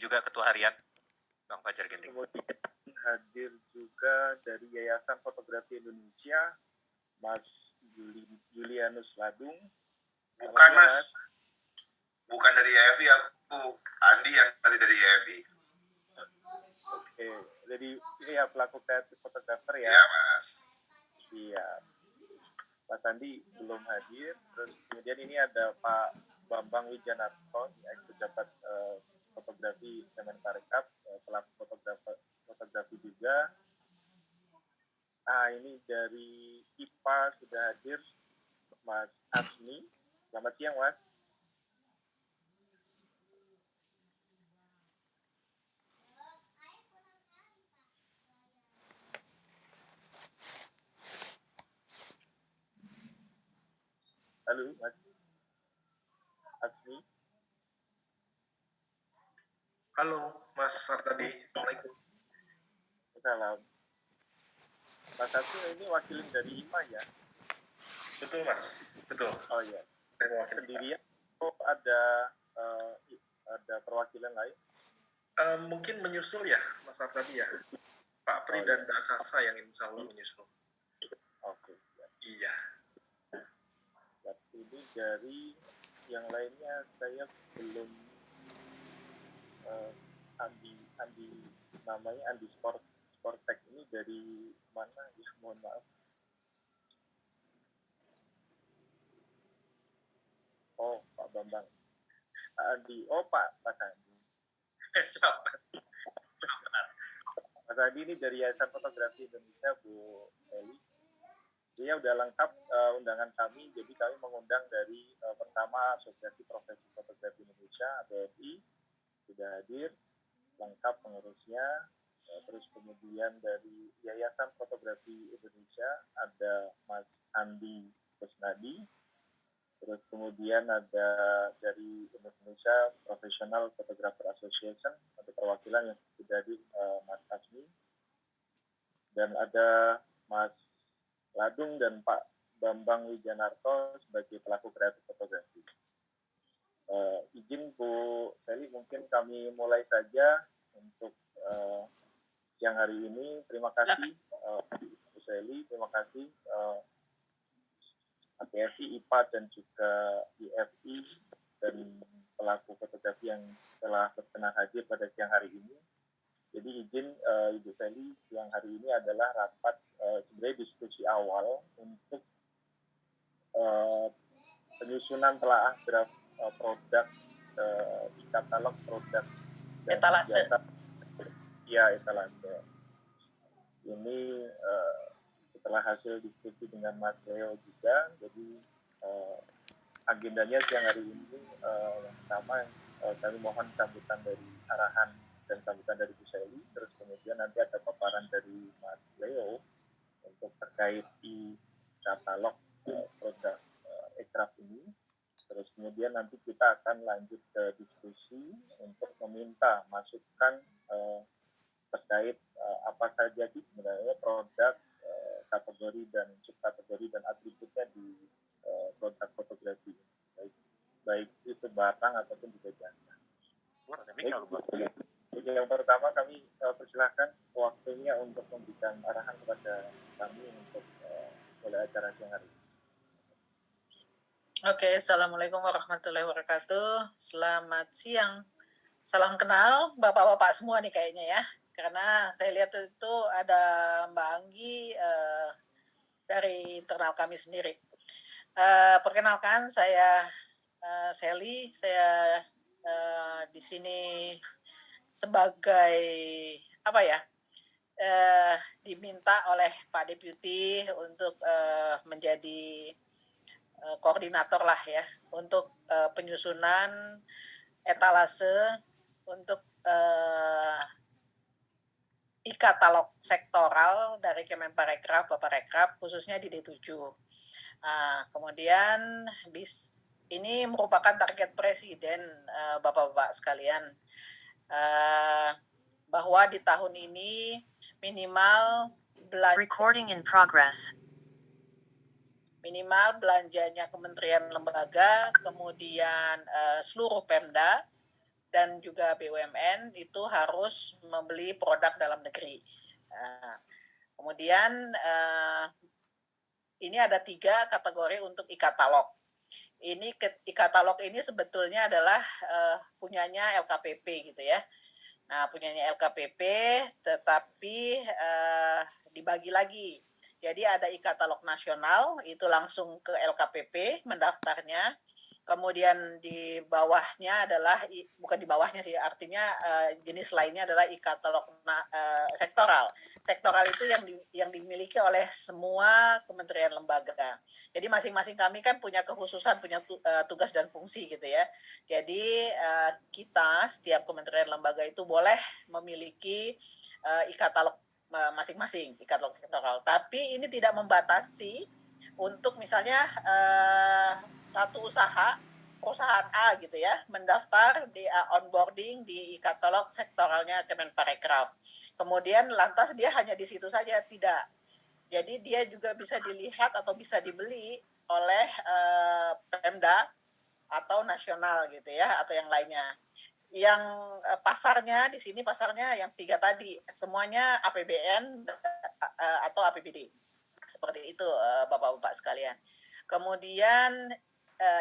juga Ketua Harian Bang Fajar Ginting. Kemudian hadir juga dari Yayasan Fotografi Indonesia, Mas Julianus Ladung. Bukan Mas, bukan dari YFI, aku Andi yang tadi dari YFI. Oke, jadi ini ya pelaku kreatif fotografer ya? Iya Mas. Iya. Mas Andi belum hadir, terus kemudian ini ada Pak Bambang Wijanarto, ex-pejabat fotografi Kemenparekraf, pelaku fotografi juga. Nah, ini dari IPA sudah hadir Mas Asmi. Selamat siang, Mas. Halo, Mas Asmi. Halo, Mas Sartadi. Assalamualaikum. Salam. Mas Asmi ini wakilin dari IMA ya? Betul, Mas. Betul. Oh iya. Sendirian atau ada perwakilan lain? Mungkin menyusul ya, Mas Sartadi ya. Pak Pri dan Mbak Sarsa yang insya Allah menyusul. Oke. Iya. Ini dari yang lainnya saya belum Andi namanya Andi Sportek ini dari mana ya, mohon maaf. Oh, Pak Bambang. Andi, Pak Andi. Siap, Mas. Mas Andi ini dari Yayasan Fotografi Indonesia, Bu Eli. Dia udah lengkap undangan kami, jadi kami mengundang dari pertama Asosiasi Profesi Fotografi Indonesia (APFI) sudah hadir, lengkap pengurusnya. Terus kemudian dari Yayasan Fotografi Indonesia ada Mas Andi Kusnadi. Terus kemudian ada dari Indonesia Professional Photographer Association, ada perwakilan yang sudah hadir Mas Asmi. Dan ada Mas Ladung dan Pak Bambang Wijanarto sebagai pelaku kreatif fotografi. Izin Bu Seli, mungkin kami mulai saja untuk siang hari ini. Terima kasih Bu Seli, terima kasih APFI, IPA dan juga IFI dan pelaku fotografi yang telah berkenan hadir pada siang hari ini. Jadi izin Ibu Seli, siang hari ini adalah rapat sebenarnya diskusi awal untuk penyusunan telaah draft produk di katalog produk etalase. Ya, etalase. Ini setelah hasil diskusi dengan Mas Leo juga, jadi agendanya siang hari ini yang pertama kami mohon sambutan dari arahan dan sambutan dari Bu Seli, terus kemudian nanti ada paparan dari Mas Leo untuk terkait di katalog produk ekraf ini. Terus kemudian nanti kita akan lanjut ke diskusi untuk meminta masukan terkait apa saja sih sebenarnya produk, kategori dan subkategori dan atributnya di produk fotografi, baik itu barang ataupun juga jasa. Jadi yang pertama kami persilahkan waktunya untuk memberikan arahan kepada kami untuk mulai acara siang hari ini. Oke, Assalamualaikum warahmatullahi wabarakatuh. Selamat siang. Salam kenal Bapak-Bapak semua nih kayaknya ya. Karena saya lihat itu ada Mbak Anggi dari internal kami sendiri. Perkenalkan saya Sally, saya di sini sebagai diminta oleh Pak Deputi untuk menjadi koordinator lah ya untuk penyusunan etalase untuk e-katalog sektoral dari Kemenparekraf, Baparekraf, khususnya di D7. Kemudian ini merupakan target Presiden, Bapak-Bapak sekalian, bahwa di tahun ini minimal Recording in progress. Minimal belanjanya kementerian lembaga, kemudian seluruh Pemda dan juga BUMN itu harus membeli produk dalam negeri. Kemudian ini ada 3 kategori untuk e-katalog. Ini e-katalog ini sebetulnya adalah punyanya LKPP gitu ya. Nah, punyanya LKPP, tetapi dibagi lagi. Jadi ada e-katalog nasional, itu langsung ke LKPP mendaftarnya. Kemudian di bawahnya adalah, bukan di bawahnya sih, artinya jenis lainnya adalah e-katalog sektoral. Sektoral itu yang dimiliki oleh semua kementerian lembaga. Jadi masing-masing kami kan punya kekhususan, punya tugas dan fungsi gitu ya. Jadi kita, setiap kementerian lembaga itu boleh memiliki e-katalog masing-masing, e-katalog sektoral. Tapi ini tidak membatasi untuk misalnya satu perusahaan A gitu ya, mendaftar di onboarding di e-katalog sektoralnya Kemenparekraf. Kemudian lantas dia hanya di situ saja, tidak. Jadi dia juga bisa dilihat atau bisa dibeli oleh Pemda atau nasional gitu ya, atau yang lainnya. Yang pasarnya di sini pasarnya yang 3 tadi, semuanya APBN atau APBD. Seperti itu Bapak-bapak sekalian. Kemudian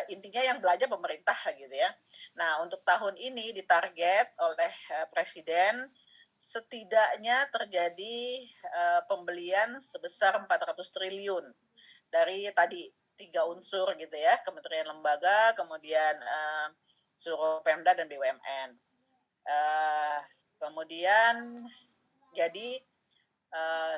intinya yang belanja pemerintah gitu ya. Nah, untuk tahun ini ditarget oleh Presiden setidaknya terjadi pembelian sebesar 400 triliun dari tadi 3 unsur gitu ya, kementerian lembaga, kemudian seluruh Pemda dan BUMN. Kemudian jadi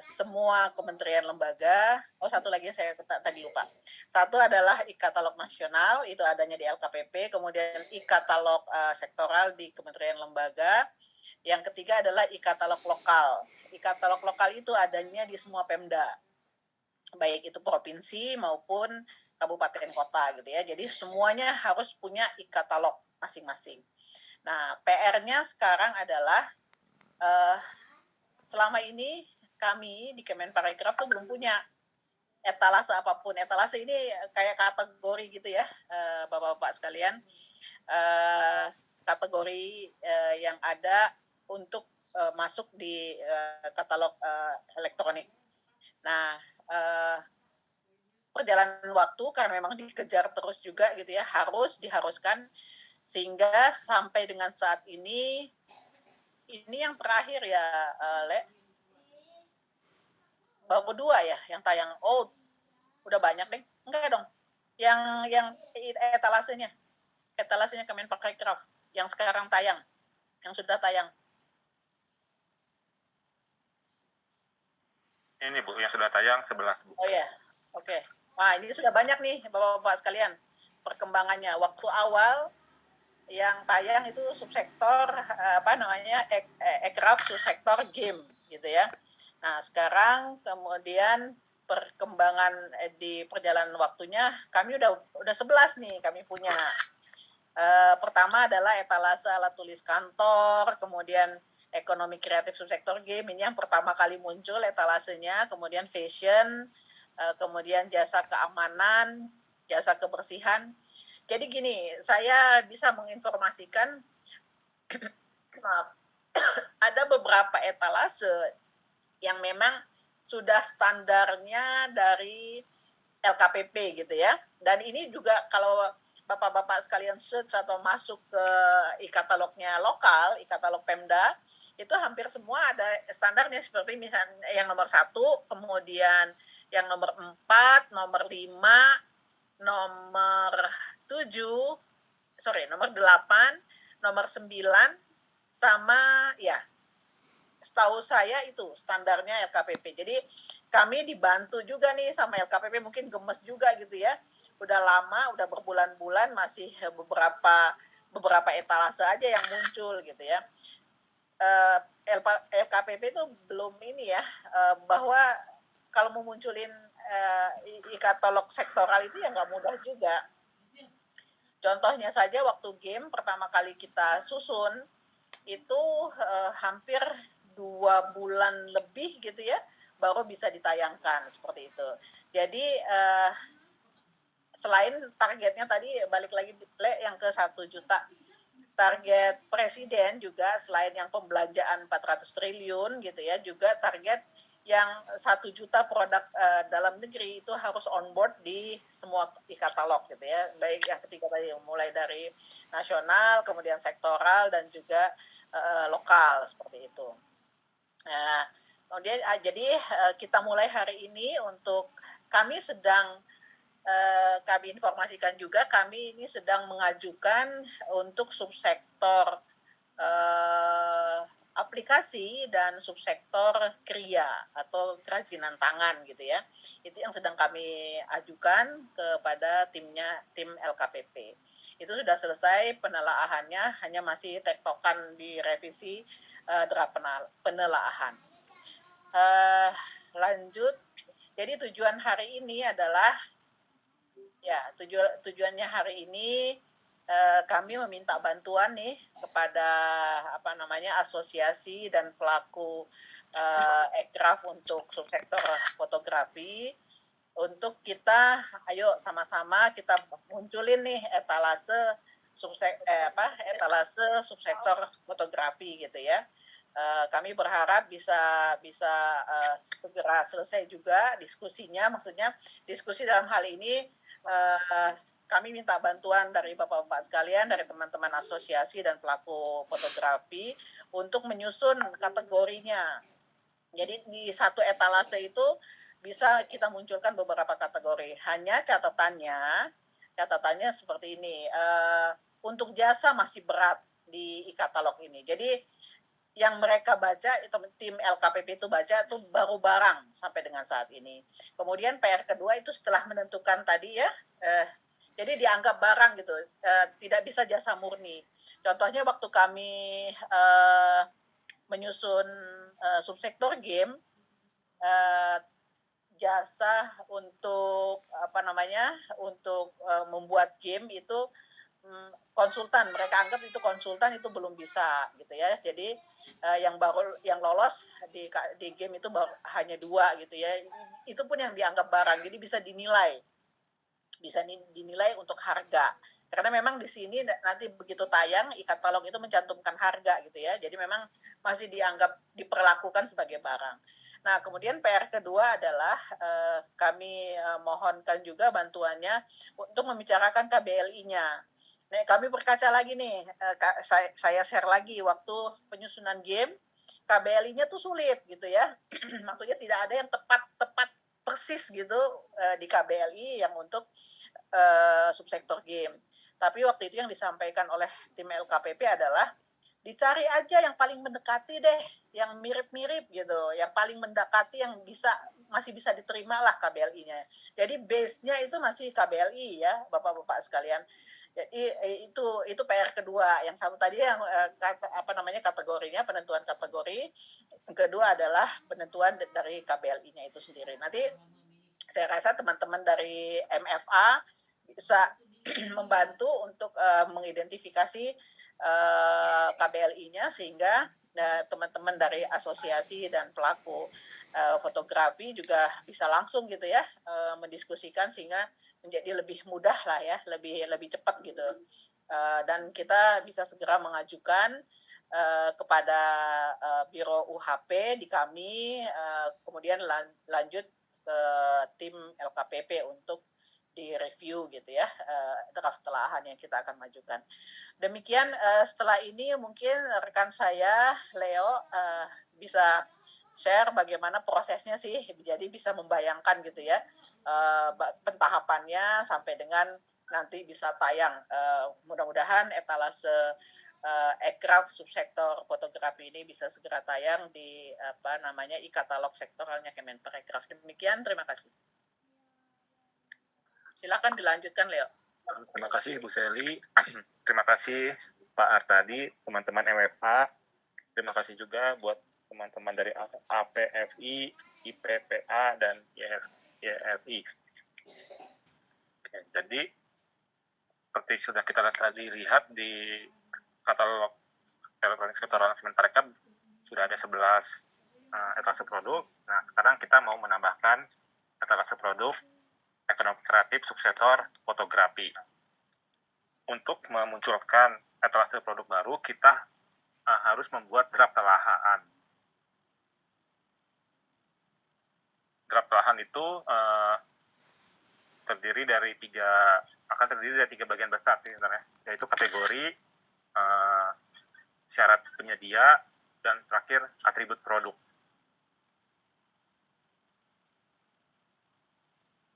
semua kementerian lembaga, satu lagi saya tadi lupa. Satu adalah e-katalog nasional, itu adanya di LKPP, kemudian e-katalog sektoral di kementerian lembaga. Yang ketiga adalah e-katalog lokal. E-katalog lokal itu adanya di semua Pemda, baik itu provinsi maupun kabupaten kota gitu ya. Jadi semuanya harus punya e-katalog masing-masing. Nah, PR-nya sekarang adalah selama ini kami di Kemenparekraf tuh belum punya etalase apapun. Etalase ini kayak kategori gitu ya, Bapak-bapak sekalian. Kategori yang ada untuk masuk di katalog elektronik. Nah, perjalanan waktu karena memang dikejar terus juga gitu ya, diharuskan sehingga sampai dengan saat ini yang terakhir ya, Le, baru 2 ya yang tayang. Oh, udah banyak deh. Enggak dong. Yang etalasenya Kemenparekraf yang sekarang tayang, yang sudah tayang. Ini Bu, yang sudah tayang 11 Bu. Oh ya, oke. Wah, ini sudah banyak nih Bapak-bapak sekalian perkembangannya. Waktu awal yang tayang itu subsektor Ekraf subsektor game gitu ya. Nah, sekarang kemudian perkembangan di perjalanan waktunya kami udah 11 nih kami punya. Pertama adalah etalase alat tulis kantor, kemudian ekonomi kreatif subsektor game, ini yang pertama kali muncul etalasenya, kemudian fashion, kemudian jasa keamanan, jasa kebersihan. Jadi gini, saya bisa menginformasikan ada beberapa etalase yang memang sudah standarnya dari LKPP gitu ya. Dan ini juga kalau Bapak-bapak sekalian search atau masuk ke e-katalognya lokal, e-katalog Pemda, itu hampir semua ada standarnya seperti misalnya yang nomor 1, kemudian yang nomor 4, nomor 5, nomor 8, nomor 9, sama ya, setahu saya itu standarnya LKPP. Jadi kami dibantu juga nih sama LKPP, mungkin gemes juga gitu ya. Udah lama, udah berbulan-bulan masih beberapa etalase aja yang muncul gitu ya. LKPP itu belum ini ya, bahwa kalau mau munculin e-katalog sektoral itu ya nggak mudah juga. Contohnya saja waktu game pertama kali kita susun itu hampir 2 bulan lebih gitu ya baru bisa ditayangkan seperti itu. Jadi selain targetnya tadi balik lagi yang ke 1 juta target presiden juga selain yang pembelanjaan 400 triliun gitu ya, juga target yang 1 juta produk dalam negeri itu harus on board di semua e-katalog gitu ya. Baik yang ketiga tadi mulai dari nasional, kemudian sektoral dan juga lokal seperti itu. Nah, kemudian jadi kita mulai hari ini untuk kami sedang kami informasikan juga kami ini sedang mengajukan untuk subsektor aplikasi dan subsektor kriya atau kerajinan tangan gitu ya. Itu yang sedang kami ajukan kepada tim LKPP. Itu sudah selesai penelaahannya, hanya masih tektokan di revisi draft penelaahan. Lanjut, jadi tujuan hari ini adalah tujuannya hari ini kami meminta bantuan nih kepada asosiasi dan pelaku ekraf untuk subsektor fotografi untuk kita ayo sama-sama kita munculin nih etalase subsektor fotografi gitu ya. Kami berharap bisa segera selesai juga diskusinya, maksudnya diskusi dalam hal ini kami minta bantuan dari Bapak-Bapak sekalian, dari teman-teman asosiasi dan pelaku fotografi untuk menyusun kategorinya. Jadi di satu etalase itu bisa kita munculkan beberapa kategori. Hanya catatannya seperti ini. Untuk jasa masih berat di e-katalog ini. Jadi yang mereka baca, tim LKPP itu baca itu baru barang sampai dengan saat ini. Kemudian PR kedua itu setelah menentukan tadi ya, jadi dianggap barang gitu, tidak bisa jasa murni. Contohnya waktu kami menyusun subsektor game, jasa untuk untuk membuat game itu konsultan, mereka anggap itu konsultan itu belum bisa gitu ya. Jadi yang lolos di game itu hanya 2 gitu ya. Itu pun yang dianggap barang. Jadi bisa dinilai untuk harga. Karena memang di sini nanti begitu tayang e-katalog itu mencantumkan harga gitu ya. Jadi memang masih diperlakukan sebagai barang. Nah, kemudian PR kedua adalah kami mohonkan juga bantuannya untuk membicarakan KBLI-nya. Nah, kami berkaca lagi nih, saya share lagi waktu penyusunan game, KBLI-nya tuh sulit gitu ya. Maksudnya tidak ada yang tepat persis gitu di KBLI yang untuk subsektor game. Tapi waktu itu yang disampaikan oleh tim LKPP adalah dicari aja yang paling mendekati deh, yang mirip-mirip gitu, yang paling mendekati yang masih bisa diterima lah KBLI-nya. Jadi base-nya itu masih KBLI ya, Bapak-bapak sekalian. Jadi itu PR kedua. Yang satu tadi yang kategorinya, penentuan kategori. Yang kedua adalah penentuan dari KBLI-nya itu sendiri. Nanti saya rasa teman-teman dari MFA bisa membantu untuk mengidentifikasi KBLI-nya sehingga teman-teman dari asosiasi dan pelaku fotografi juga bisa langsung gitu ya mendiskusikan sehingga menjadi lebih mudah lah ya, lebih cepat gitu. Dan kita bisa segera mengajukan kepada Biro UHP di kami, kemudian lanjut ke tim LKPP untuk direview gitu ya, draft telahan yang kita akan majukan. Demikian setelah ini mungkin rekan saya Leo bisa share bagaimana prosesnya sih, jadi bisa membayangkan gitu ya pentahapannya sampai dengan nanti bisa tayang. Mudah-mudahan etalase ekraf subsektor fotografi ini bisa segera tayang di e-katalog sektoralnya Kemenparekraf. Demikian, terima kasih. Silakan dilanjutkan, Leo. Terima kasih Bu Seli, terima kasih Pak Artadi, teman-teman MFA, terima kasih juga buat teman-teman dari APFI, IPPA, dan YLI. Jadi, seperti sudah kita tadi lihat di katalog elektronik sektoral Kemenparekraf sudah ada 11 etalase produk. Nah, sekarang kita mau menambahkan etalase produk ekonomi kreatif subsektor fotografi. Untuk memunculkan etalase produk baru, kita harus membuat draft telahan. Draft telahan itu terdiri dari tiga bagian besar sebenarnya, yaitu kategori, syarat penyedia, dan terakhir atribut produk.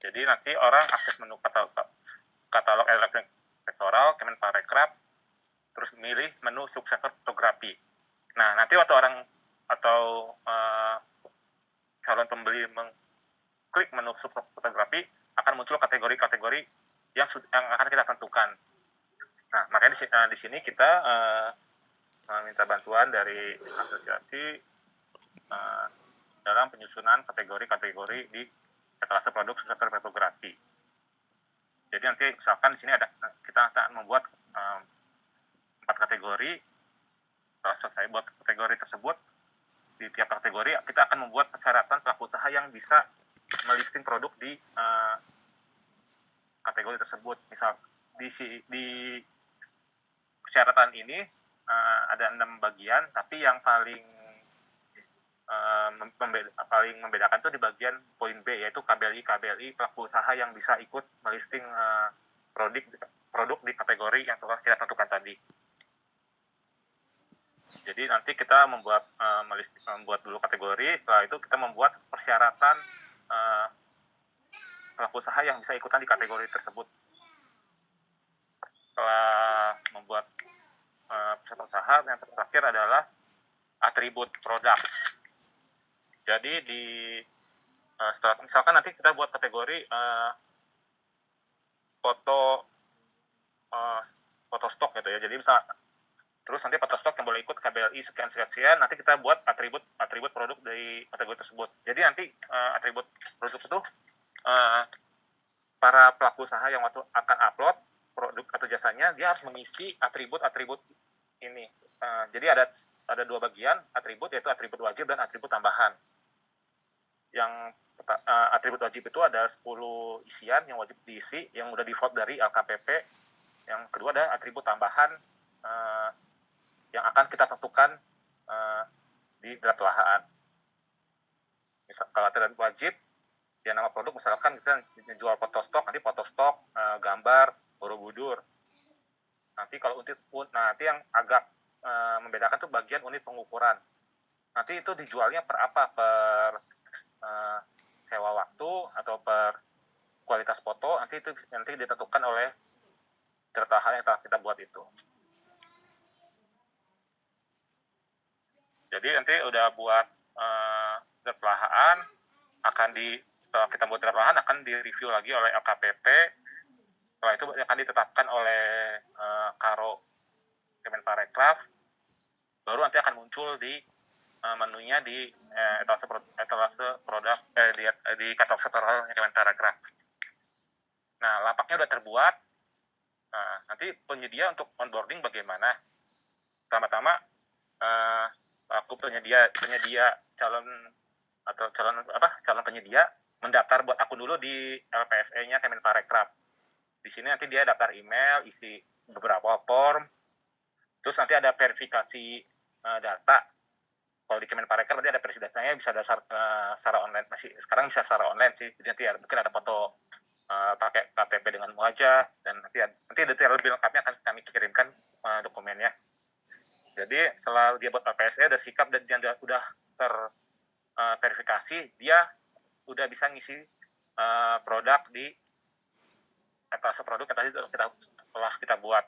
Jadi nanti orang akses menu katalog elektronik sektoral Kemenparekraf, terus milih menu subsektor fotografi. Nah, nanti waktu orang atau calon pembeli mengklik menu subsektor fotografi, akan muncul kategori-kategori yang akan kita tentukan. Nah, makanya di sini kita minta bantuan dari asosiasi dalam penyusunan kategori-kategori di etalase produk subsektor fotografi. Jadi nanti misalkan di sini kita akan membuat 4 kategori. Setelah selesai buat kategori tersebut, di tiap kategori kita akan membuat persyaratan pelaku usaha yang bisa melisting produk di kategori tersebut. Misal di persyaratan ini ada 6 bagian, tapi yang paling membedakan itu di bagian poin B, yaitu KBLI pelaku usaha yang bisa ikut melisting produk di kategori yang telah kita tentukan tadi. Jadi nanti kita membuat dulu kategori, setelah itu kita membuat persyaratan pelaku usaha yang bisa ikutan di kategori tersebut. Setelah membuat persyaratan usaha, yang terakhir adalah atribut produk. Jadi setelah misalkan nanti kita buat kategori foto stok gitu ya. Jadi terus nanti foto stok yang boleh ikut KBLI sekian, nanti kita buat atribut produk dari kategori tersebut. Jadi nanti atribut produk itu para pelaku usaha yang waktu akan upload produk atau jasanya, dia harus mengisi atribut ini. Jadi ada 2 bagian atribut, yaitu atribut wajib dan atribut tambahan. Yang atribut wajib itu ada 10 isian yang wajib diisi, yang udah di-vote dari LKPP. Yang kedua ada atribut tambahan yang akan kita tentukan di draft telahan. Misal kalau atribut wajib, ya nama produk misalkan kita jual foto stok, nanti foto stok, gambar, Borobudur. Nanti kalau nanti yang agak membedakan tuh bagian unit pengukuran. Nanti itu dijualnya per apa? Per sewa waktu atau per kualitas foto, nanti ditentukan oleh draft telahan yang telah kita buat itu. Jadi nanti udah buat draft telahan, setelah kita buat draft telahan akan direview lagi oleh LKPP. Setelah itu akan ditetapkan oleh Karo Kemenparekraf, baru nanti akan muncul di menunya di etalase produk di katalog sektoral Kemenparekraf. Nah, lapaknya udah terbuat. Nah, nanti penyedia untuk onboarding bagaimana? Pertama-tama aku penyedia calon penyedia mendaftar buat akun dulu di LPSE-nya Kemenparekraf. Di sini nanti dia daftar email, isi beberapa form, terus nanti ada verifikasi data. Kalau di Kemenparekraf nanti ada verifikasi datanya bisa secara online, sekarang bisa secara online sih. Jadi nanti mungkin ada foto pakai KTP dengan wajah, dan nanti detail lebih lengkapnya akan kami kirimkan dokumennya. Jadi setelah dia buat LPSE udah sikap dan dia udah terverifikasi, dia udah bisa ngisi produk di etalase produk yang tadi telah kita buat.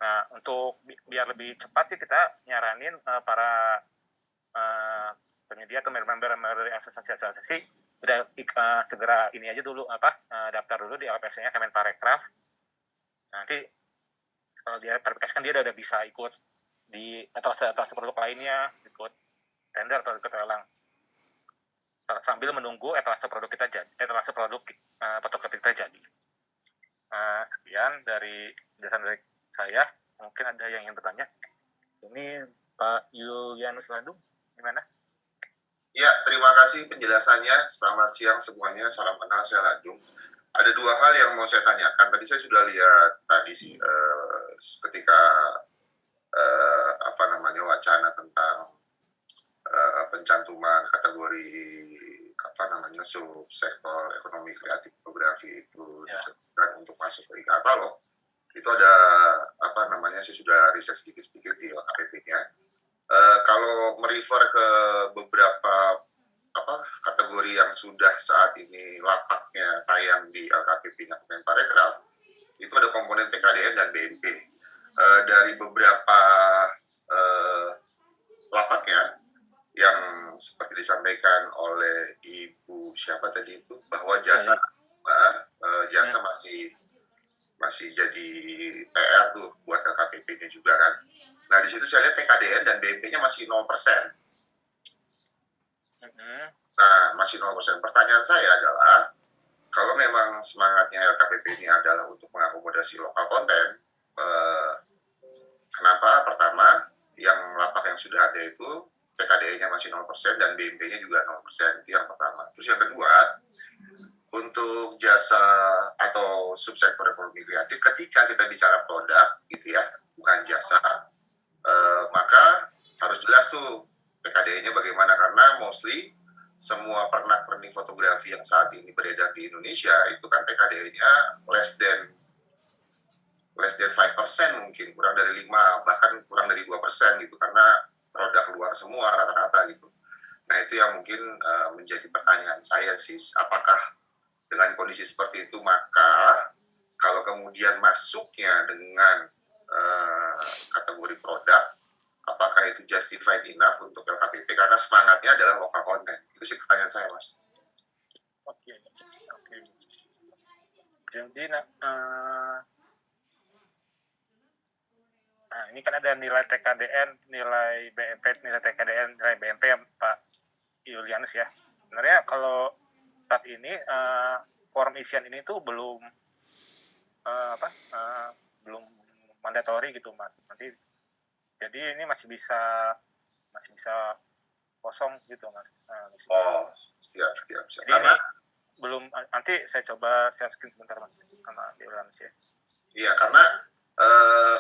Nah, untuk biar lebih cepat sih kita nyaranin para penyedia atau member dari asosiasi udah segera ini aja dulu daftar dulu di LPSE-nya Kemenparekraf. Nanti kalau dia verifikasikan, dia udah bisa ikut di etalase produk lainnya, ikut tender atau ikut lelang, sambil menunggu etalase produk fotografi kita jadi. Sekian dari penjelasan dari saya. Mungkin ada yang ingin bertanya. Ini Pak Yulianus Landung, gimana? Ya, terima kasih penjelasannya. Selamat siang semuanya. Salam kenal, saya Landung. Ada 2 hal yang mau saya tanyakan. Tadi saya sudah lihat tadi ketika wacana tentang pencantuman kategori subsektor ekonomi kreatif fotografi itu dicantumkan untuk masuk ke katalog, itu ada saya sudah riset sedikit-sedikit di LKPP-nya. Kalau merefer ke beberapa kategori yang sudah saat ini lapaknya tayang di LKPP-nya Kemenparekraf, itu ada komponen TKDN dan BNP. Dari beberapa lapaknya yang seperti disampaikan oleh Ibu siapa tadi itu, bahwa jasa masih jadi PR tuh buat LKPP-nya juga kan. Nah di situ saya lihat TKDN dan BNP-nya masih 0%. Nah masih 0%. Pertanyaan saya adalah, kalau memang semangatnya LKPP ini adalah untuk mengakomodasi lokal konten, kenapa pertama yang lapak yang sudah ada itu TKDN-nya masih 0% dan BNP-nya juga 0%, itu yang pertama. Terus yang kedua, untuk jasa atau subsektor ekonomi kreatif, ketika kita bicara produk gitu ya, bukan jasa, maka harus jelas tuh TKDN-nya bagaimana, karena mostly semua pernak-pernik fotografi yang saat ini beredar di Indonesia itu kan TKDN-nya less than 5%, mungkin kurang dari 5, bahkan kurang dari 2% gitu, karena produk luar semua rata-rata gitu. Nah itu yang mungkin menjadi pertanyaan saya sih, apakah dengan kondisi seperti itu maka kalau kemudian masuknya dengan kategori produk, apakah itu justified enough untuk LKPP, karena semangatnya adalah lokal konten. Itu sih pertanyaan saya, Mas. Oke. Jadi ini kan ada nilai TKDN, nilai BNP, nilai TKDN, nilai BNP ya Pak Julianus ya. Sebenarnya kalau saat ini form isian ini tuh belum belum mandatori gitu Mas. Nanti jadi ini masih bisa kosong gitu Mas. Siap. Jadi ini belum, nanti saya coba share screen sebentar Mas sama Julianus ya. Iya, karena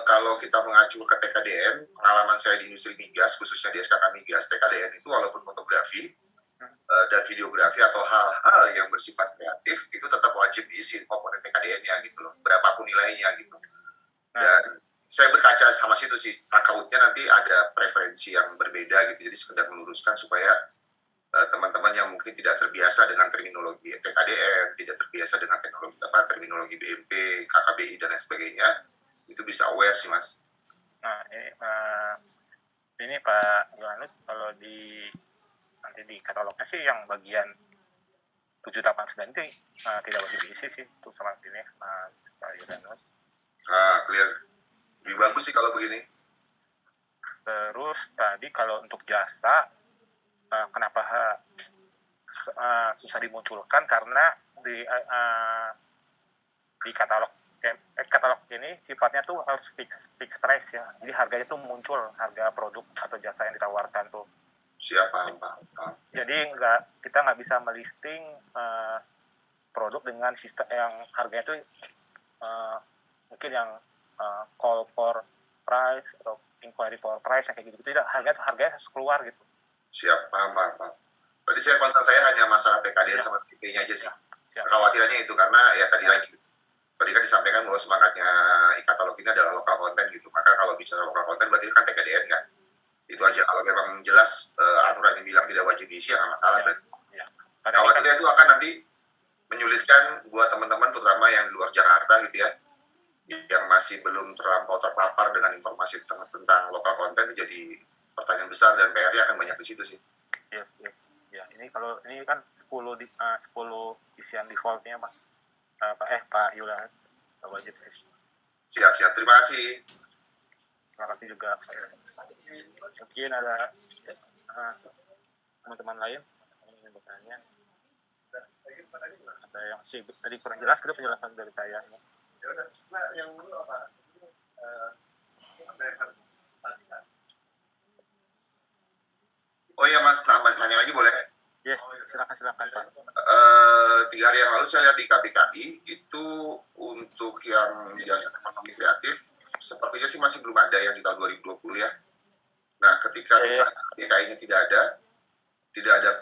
kalau kita mengacu ke TKDN, pengalaman saya di industri migas, khususnya di SKK Migas, TKDN itu walaupun fotografi dan videografi atau hal-hal yang bersifat kreatif, itu tetap wajib diisi komponen TKDN-nya gitu loh, berapapun nilainya gitu. Dan saya berkaca sama situ sih, takutnya nanti ada preferensi yang berbeda gitu, jadi sekedar meluruskan supaya teman-teman yang mungkin tidak terbiasa dengan terminologi TKDN, tidak terbiasa dengan terminologi BNP, KKBI, dan lain sebagainya, itu bisa aware sih Mas. Nah ini Pak Yohanus, kalau nanti di katalognya sih yang bagian 789 itu tidak wajib diisi sih, itu sama ini Mas Pak Yohanus. Clear. Lebih bagus sih kalau begini. Terus tadi kalau untuk jasa, kenapa susah dimunculkan, karena di katalog ini sifatnya tuh harus fix price ya. Jadi harganya tuh muncul, harga produk atau jasa yang ditawarkan tuh. Siap, paham. Jadi kita nggak bisa melisting produk dengan sistem yang harganya tuh mungkin yang call for price atau inquiry for price yang kayak gitu. Tidak, harganya harus keluar gitu. Siap, paham. Tadi concern saya hanya masalah TKDN sama TP-nya aja sih. Kekhawatirannya itu karena ya tadi kan disampaikan bahwa semangatnya e-katalog ini adalah lokal konten gitu. Maka kalau bicara lokal konten berarti kan TKDN kan. Itu aja. Kalau memang jelas aturan yang bilang tidak wajib diisi, ya nggak masalah. Khawatirnya itu akan nanti menyulitkan buat teman-teman terutama yang di luar Jakarta gitu ya, yang masih belum terlampau terpapar dengan informasi tentang lokal konten, jadi pertanyaan besar dan PR-nya akan banyak di situ sih. Yes. Ya, ini kan 10 isian default-nya Mas. Pak Yulas, wajib sih. Siap. Terima kasih. Terima kasih juga. Mungkin ada teman-teman lain yang ingin bertanya. Ada yang tadi kurang jelas, itu penjelasan dari saya. Yang dulu apa? Oh iya Mas, nanya lagi boleh? Yes, silakan Pak. 3 hari yang lalu saya lihat di KBKI itu untuk yang jasa ekonomi kreatif sepertinya sih masih belum ada yang di tahun 2020 ya. Nah, ketika misalnya DKI-nya tidak ada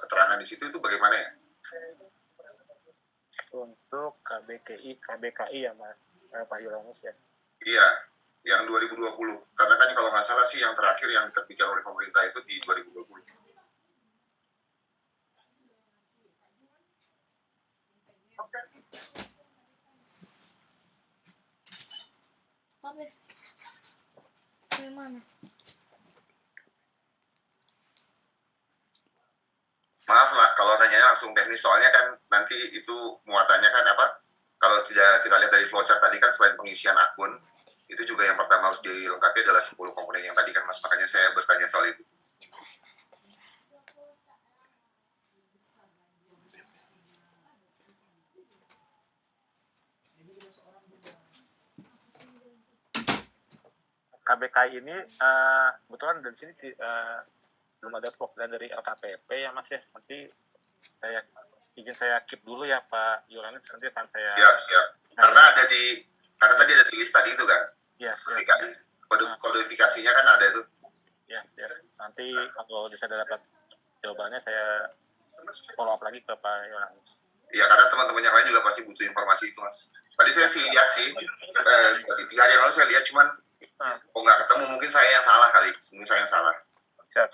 keterangan di situ, itu bagaimana ya? Untuk KBKI ya Mas Pak Yolanus ya. Iya, yang 2020. Karena kan kalau nggak salah sih yang terakhir yang diterbitkan oleh pemerintah itu di 2020. Apa? Bagaimana? Maaf lah kalau nanya langsung teknis, soalnya kan nanti itu muatannya kan apa? Kalau tidak kita lihat dari flowchart tadi kan, selain pengisian akun, itu juga yang pertama harus dilengkapi adalah 10 komponen yang tadi kan Mas, makanya saya bertanya soal itu. KBKI ini kebetulan dari sini belum ada perwakilan dari LKPP ya Mas ya. Nanti saya keep dulu ya Pak Yolanus, nanti akan saya Siap. Karena tadi ada di list tadi itu kan. Yes. Kodifikasinya kan ada itu. Yes. Nanti kalau bisa dapat jawabannya saya follow up lagi ke Pak Yolanus. Ya, karena teman-teman yang lain juga pasti butuh informasi itu Mas. Tadi saya sih lihat sih, dari 3 hari yang lalu saya lihat, cuman kok nggak ketemu, mungkin saya yang salah kali. Mungkin saya yang salah. Siap.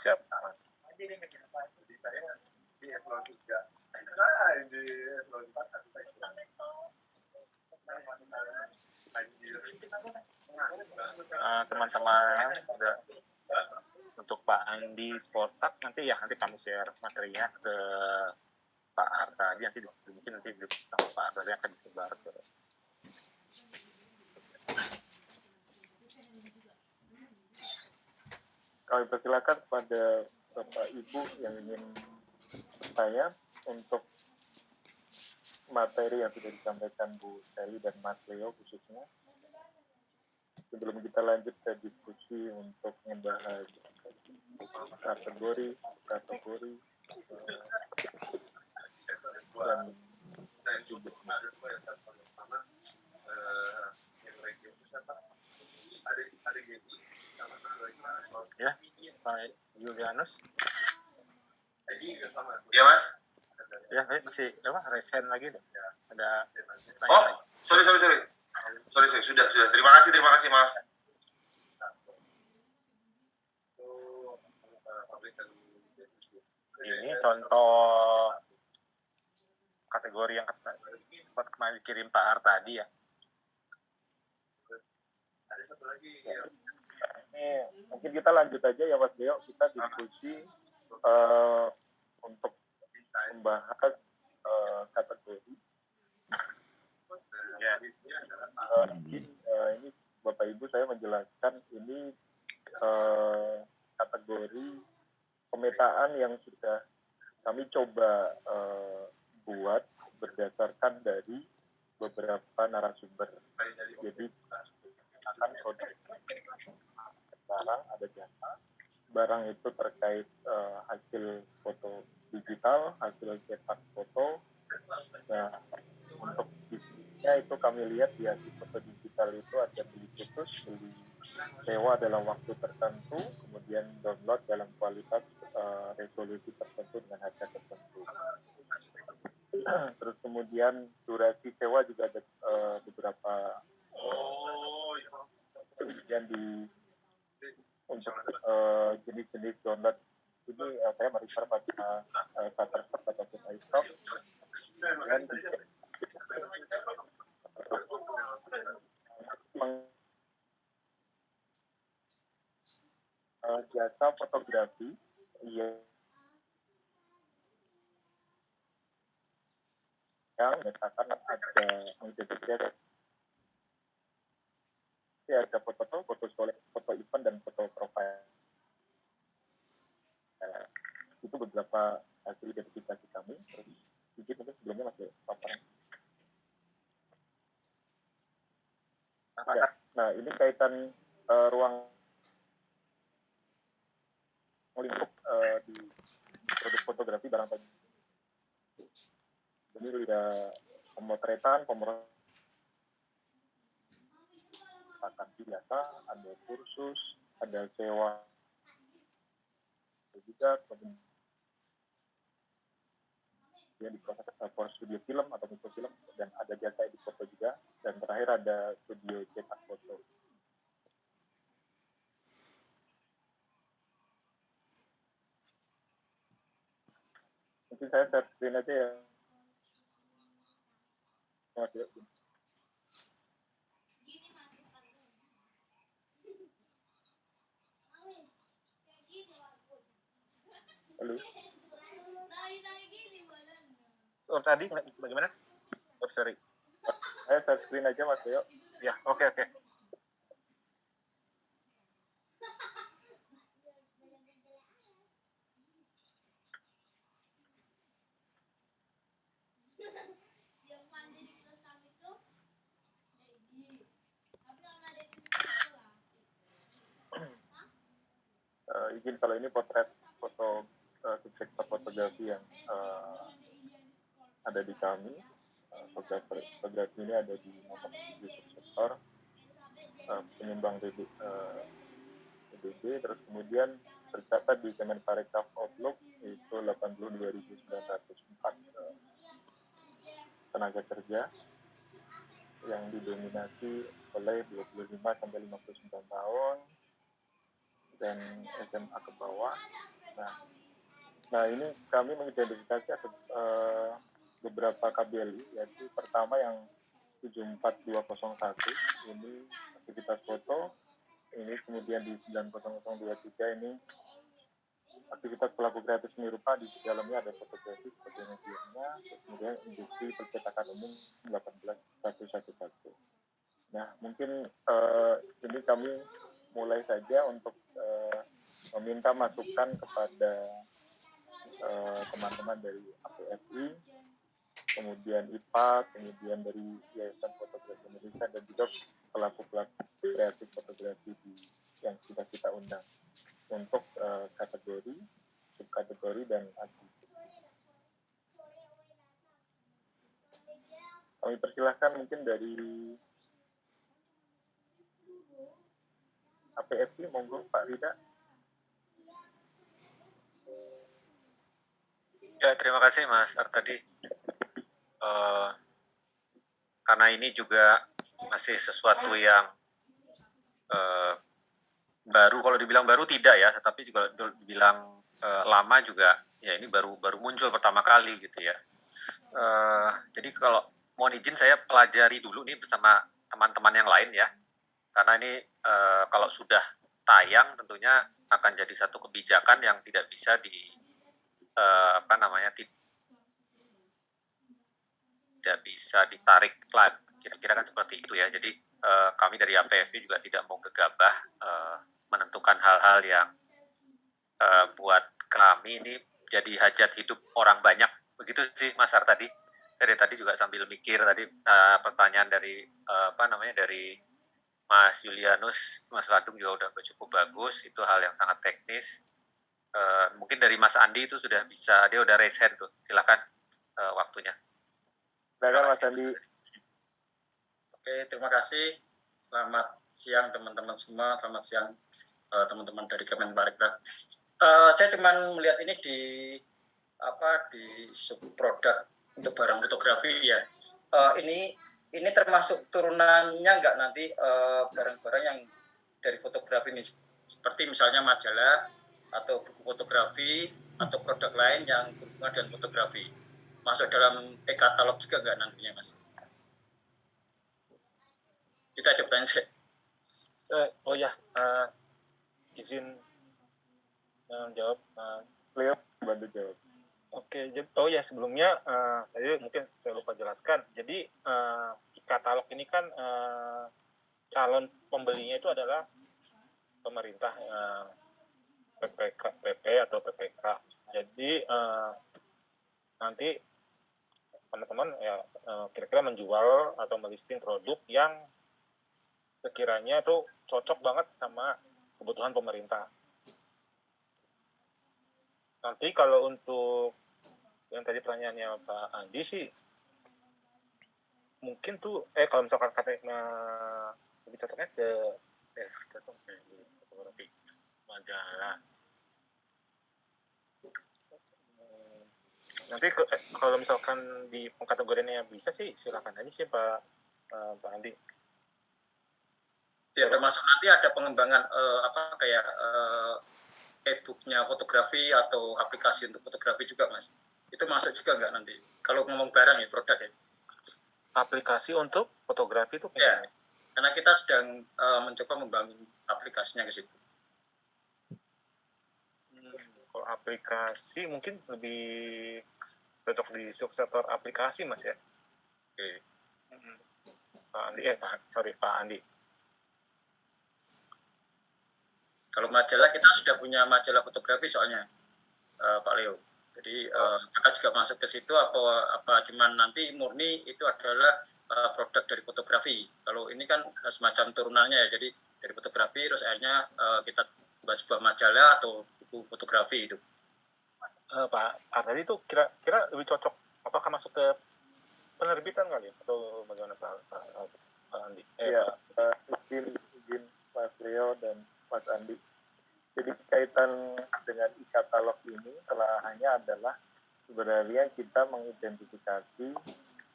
Teman-teman untuk Pak Andi Sportax nanti kami share materinya ke Pak Arta, mungkin nanti sama Pak Arta yang akan disebar ke. Kami persilakan kepada Bapak Ibu yang ingin bertanya untuk materi yang sudah disampaikan Bu Sally dan Mas Leo khususnya. Sebelum kita lanjut ke diskusi untuk membahas kategori dan juga Ya, Pak Julianus. Ya Mas? Ya, masih raise hand lagi deh. Ada Sorry. Sudah. Terima kasih, maaf. Ini contoh kategori yang sempat kemarin dikirim Pak Ar tadi ya. Ini mungkin kita lanjut aja ya Mas Leo, kita diskusi untuk membahas kategori. Ini Bapak Ibu saya menjelaskan ini kategori pemetaan yang sudah kami coba buat berdasarkan dari beberapa narasumber. Jadi akan produk barang, ada jasa. Barang itu terkait hasil foto digital, hasil cetak foto. Nah, untuk bisnisnya itu kami lihat di hasil foto digital itu ada beli khusus, beli sewa dalam waktu tertentu, kemudian download dalam kualitas resolusi tertentu dengan harga tertentu. Terus kemudian durasi sewa juga ada beberapa kemudian untuk jenis-jenis download ini saya merefer pada Shutterstock ataupun iStock dan jasa fotografi yang menyatakan ada menjadi ada foto event dan foto profile. Itu beberapa hasil identifikasi kami. Terus sedikit mungkin sebelumnya masih paparan. Nah, ini kaitan ruang lingkup di produk fotografi barang tadi. Jadi ada pemotretan, perpustakaan biasa, ada kursus, ada sewa juga, kemudian di proses for studio film atau mikrofilm, dan ada jasa edit foto juga, dan terakhir ada studio cetak foto. Mungkin saya share screen aja ya. Mas Yogi. Halo. So, tadi bagaimana? Oh, sorry. Saya share screen aja Mas Yo. Ya, oke. Izin kalau ini potret foto subsektor fotografi yang ada di kami. Fotografi ini ada di nomor 7 subsektor penyumbang PBB, terus kemudian tercatat di Kemenparekraf Outlook itu 82.904 tenaga kerja yang didominasi oleh 25 sampai 59 tahun dan SMA ke bawah. Nah ini kami mengidentifikasi beberapa KBLI, yaitu pertama yang 74201 ini aktivitas foto, ini kemudian di 90023 ini aktivitas pelaku kreatif seni rupa, di dalamnya ada fotografi, fotografinya, kemudian industri percetakan umum 18111. Nah mungkin ini kami mulai saja untuk meminta masukan kepada teman-teman dari APFI, kemudian IPA, kemudian dari Yayasan Fotografi Indonesia, dan juga pelaku-pelaku kreatif fotografi yang sudah kita undang untuk kategori, subkategori, dan atribut. Kami persilahkan mungkin dari APFI, monggo Pak Rida. Ya, terima kasih Mas Artadi. Karena ini juga masih sesuatu yang baru, kalau dibilang baru tidak ya, tetapi juga dibilang lama juga, ya ini baru muncul pertama kali gitu ya. Jadi kalau mohon izin saya pelajari dulu nih bersama teman-teman yang lain ya, karena ini kalau sudah tayang tentunya akan jadi satu kebijakan yang tidak bisa tidak bisa ditarik lagi, kira-kira kan seperti itu ya. Jadi kami dari APFI juga tidak mau gegabah menentukan hal-hal yang buat kami ini jadi hajat hidup orang banyak, begitu sih Mas Ar tadi. Dari tadi juga sambil mikir tadi pertanyaan dari dari Mas Julianus, Mas Ladung juga udah cukup bagus, itu hal yang sangat teknis. Mungkin dari Mas Andi itu sudah bisa, dia udah raise hand tuh, silakan waktunya. Silakan Mas Andi. Oke, terima kasih. Selamat siang teman-teman semua, selamat siang teman-teman dari Kemenparekraf. Saya cuma melihat ini di subproduk untuk barang fotografi ya. Ini termasuk turunannya nggak nanti barang-barang yang dari fotografi ini, seperti misalnya majalah atau buku fotografi atau produk lain yang berhubungan dengan fotografi, masuk dalam e-katalog juga nggak nantinya Mas? Kita aja pertanyaan saya. Izin jawab. Leo, bantu jawab. Oke, sebelumnya tadi mungkin saya lupa jelaskan. Jadi e-katalog ini kan calon pembelinya itu adalah pemerintah, PP atau PPK. Jadi nanti teman-teman ya kira-kira menjual atau melisting produk yang sekiranya itu cocok banget sama kebutuhan pemerintah. Nanti kalau untuk yang tadi pertanyaannya Pak Andi sih, mungkin tuh kalau misalkan katanya lebih cocoknya ke fotografi majalah. Nanti kalau misalkan di pengkategoriannya bisa sih silakan aja sih Pak Andi. Ya, termasuk nanti ada pengembangan kayak e-booknya fotografi atau aplikasi untuk fotografi juga, Mas. Itu masuk juga nggak nanti? Kalau ngomong barang ya, produk ya. Aplikasi untuk fotografi itu ya, karena kita sedang mencoba membangun aplikasinya ke situ. Kalau aplikasi mungkin lebih cocok di sektor aplikasi, Mas ya. Oke. Pak Andi, Pak Andi. Kalau majalah kita sudah punya majalah fotografi soalnya, Pak Leo. Jadi apakah juga masuk ke situ apa cuman nanti murni itu adalah produk dari fotografi. Kalau ini kan semacam turunannya ya, jadi dari fotografi terus akhirnya kita buat sebuah majalah atau buku fotografi itu. Pak tadi itu kira-kira lebih cocok apakah masuk ke penerbitan kali atau bagaimana Pak Andi? Izin Mas Leo dan Mas Andi. Jadi kaitan dengan e-katalog ini hanya adalah sebenarnya kita mengidentifikasi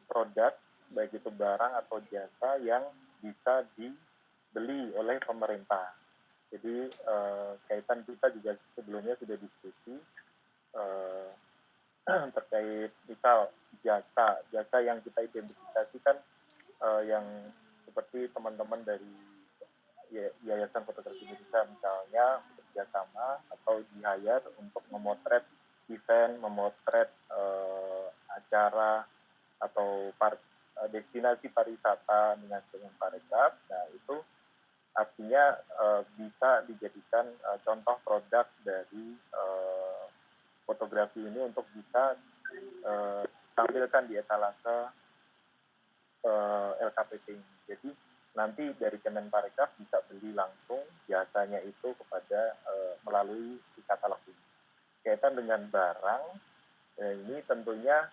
produk baik itu barang atau jasa yang bisa dibeli oleh pemerintah. Jadi kaitan kita juga sebelumnya sudah diskusi terkait misal jasa yang kita identifikasikan yang seperti teman-teman dari Yayasan Fotografi Indonesia misalnya bekerjasama atau di-hire untuk memotret event, memotret acara atau destinasi pariwisata dengan Parekraf. Nah itu artinya bisa dijadikan contoh produk dari fotografi ini untuk bisa tampilkan di etalase LKPP ini. Jadi nanti dari Kemenparekraf bisa beli langsung jasanya itu kepada melalui e-katalog ini. Kaitan dengan barang, ini tentunya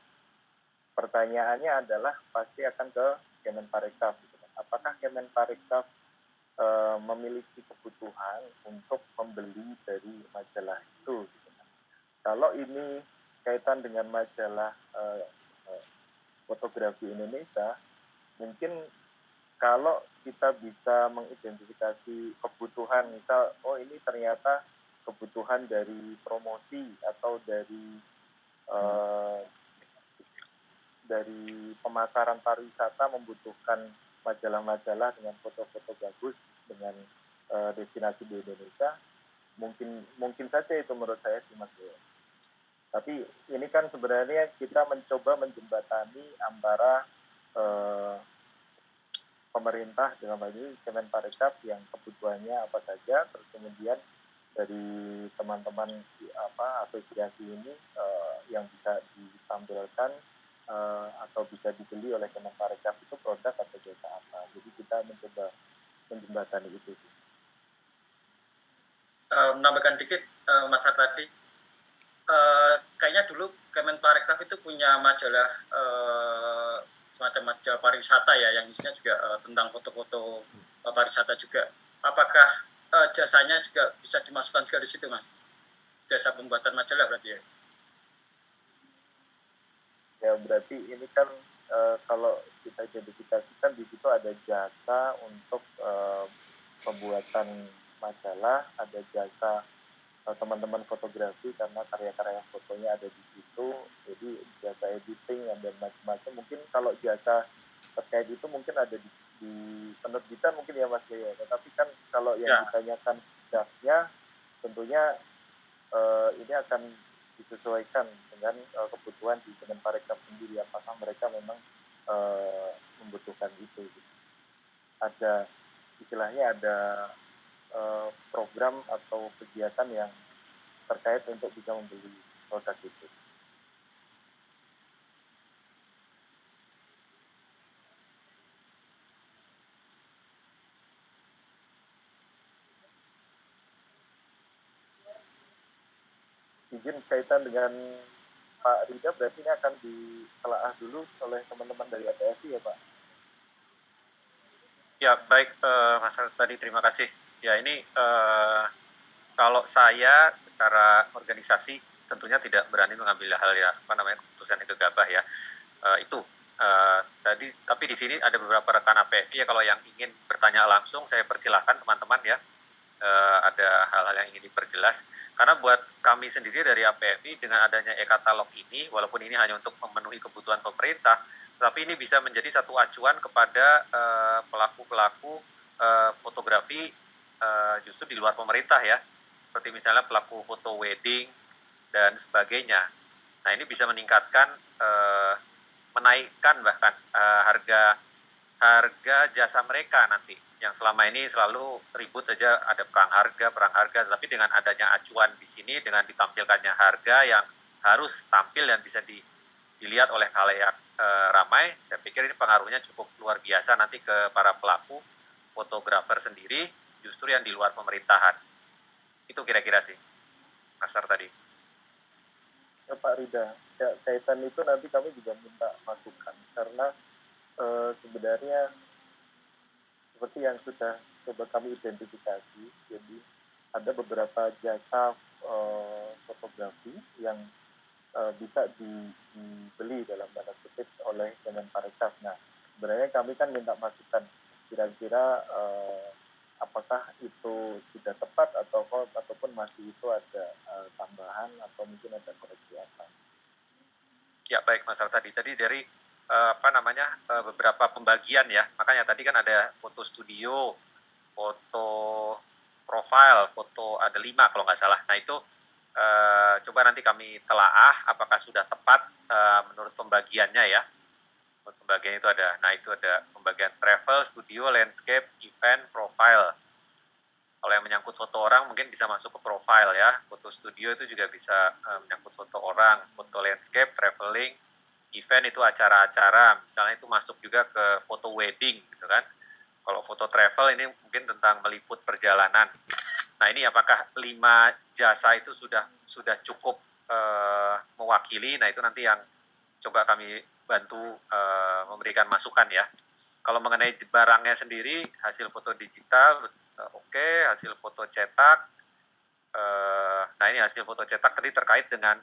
pertanyaannya adalah pasti akan ke Kemenparekraf. Apakah Kemenparekraf memiliki kebutuhan untuk membeli dari majalah itu? Kalau ini kaitan dengan majalah fotografi Indonesia, mungkin kalau kita bisa mengidentifikasi kebutuhan, misal, ini ternyata kebutuhan dari promosi atau dari pemasaran pariwisata membutuhkan majalah-majalah dengan foto-foto bagus dengan destinasi di Indonesia, mungkin saja itu menurut saya sih Mas Leo. Tapi ini kan sebenarnya kita mencoba menjembatani antara pemerintah dengan ini Kemenparekraf yang kebutuhannya apa saja, terus kemudian dari teman-teman asosiasi ini yang bisa ditampilkan atau bisa dibeli oleh Kemenparekraf itu produk atau jasa apa. Jadi kita mencoba menjembatani itu. Menambahkan dikit Mas Artadi, kayaknya dulu Kemenparekraf itu punya majalah semacam majalah pariwisata ya, yang isinya juga tentang foto-foto pariwisata juga. Apakah jasanya juga bisa dimasukkan ke situ, Mas? Jasa pembuatan majalah berarti ya? Ya berarti ini kan kalau kita identifikasikan di situ ada jasa untuk pembuatan majalah, ada jasa teman-teman fotografi karena karya-karya fotonya ada di situ, jadi jasa editing dan macam-macam. Mungkin kalau jasa terkait itu mungkin ada di penerbitan mungkin ya Mas Leo. Tetapi kan kalau yang ditanyakan dasarnya tentunya ini akan disesuaikan dengan kebutuhan di Kemenparekraf sendiri, apakah mereka memang membutuhkan itu. Ada istilahnya ada program atau kegiatan yang terkait untuk bisa membeli produk itu. Izin kaitan dengan Pak Rida, berarti ini akan ditelaah dulu oleh teman-teman dari APSI ya Pak? Ya, baik Mas tadi terima kasih. Ya, ini kalau saya secara organisasi tentunya tidak berani mengambil hal ya keputusan yang gegabah ya. Itu tadi, tapi di sini ada beberapa rekan APFI ya, kalau yang ingin bertanya langsung saya persilahkan teman-teman ya. Ada hal-hal yang ingin diperjelas. Karena buat kami sendiri dari APFI dengan adanya e-katalog ini, walaupun ini hanya untuk memenuhi kebutuhan pemerintah, tapi ini bisa menjadi satu acuan kepada pelaku-pelaku fotografi justru di luar pemerintah ya, seperti misalnya pelaku foto wedding dan sebagainya. Nah, ini bisa meningkatkan, menaikkan bahkan harga jasa mereka nanti, yang selama ini selalu ribut aja, ada perang harga, tapi dengan adanya acuan di sini, dengan ditampilkannya harga yang harus tampil dan bisa dilihat oleh khalayak ramai, saya pikir ini pengaruhnya cukup luar biasa nanti ke para pelaku fotografer sendiri, justru yang di luar pemerintahan. Itu kira-kira sih, Mas Sar tadi. Ya, Pak Rida, ya, kaitan itu nanti kami juga minta masukan, karena sebenarnya seperti yang sudah coba kami identifikasi, jadi ada beberapa jasa fotografi yang bisa dibeli dalam tanda kutip oleh Kemenparekraf. Nah, sebenarnya kami kan minta masukan, kira-kira apakah itu sudah tepat ataupun masih itu ada tambahan atau mungkin ada koreksi apa? Ya, baik Mas Al, tadi dari beberapa pembagian ya, makanya tadi kan ada foto studio, foto profile, foto ada 5 kalau nggak salah. Nah itu coba nanti kami telaah apakah sudah tepat menurut pembagiannya ya. Menurut pembagian itu ada, nah itu ada pembagian travel, studio, landscape, event, profile. Kalau yang menyangkut foto orang mungkin bisa masuk ke profile ya. Foto studio itu juga bisa menyangkut foto orang, foto landscape, traveling, event itu acara-acara, misalnya itu masuk juga ke foto wedding gitu kan. Kalau foto travel ini mungkin tentang meliput perjalanan. Nah, ini apakah 5 jasa itu sudah cukup mewakili? Nah, itu nanti yang coba kami bantu memberikan masukan ya. Kalau mengenai barangnya sendiri, hasil foto digital oke, hasil foto cetak. Nah, ini hasil foto cetak tadi terkait dengan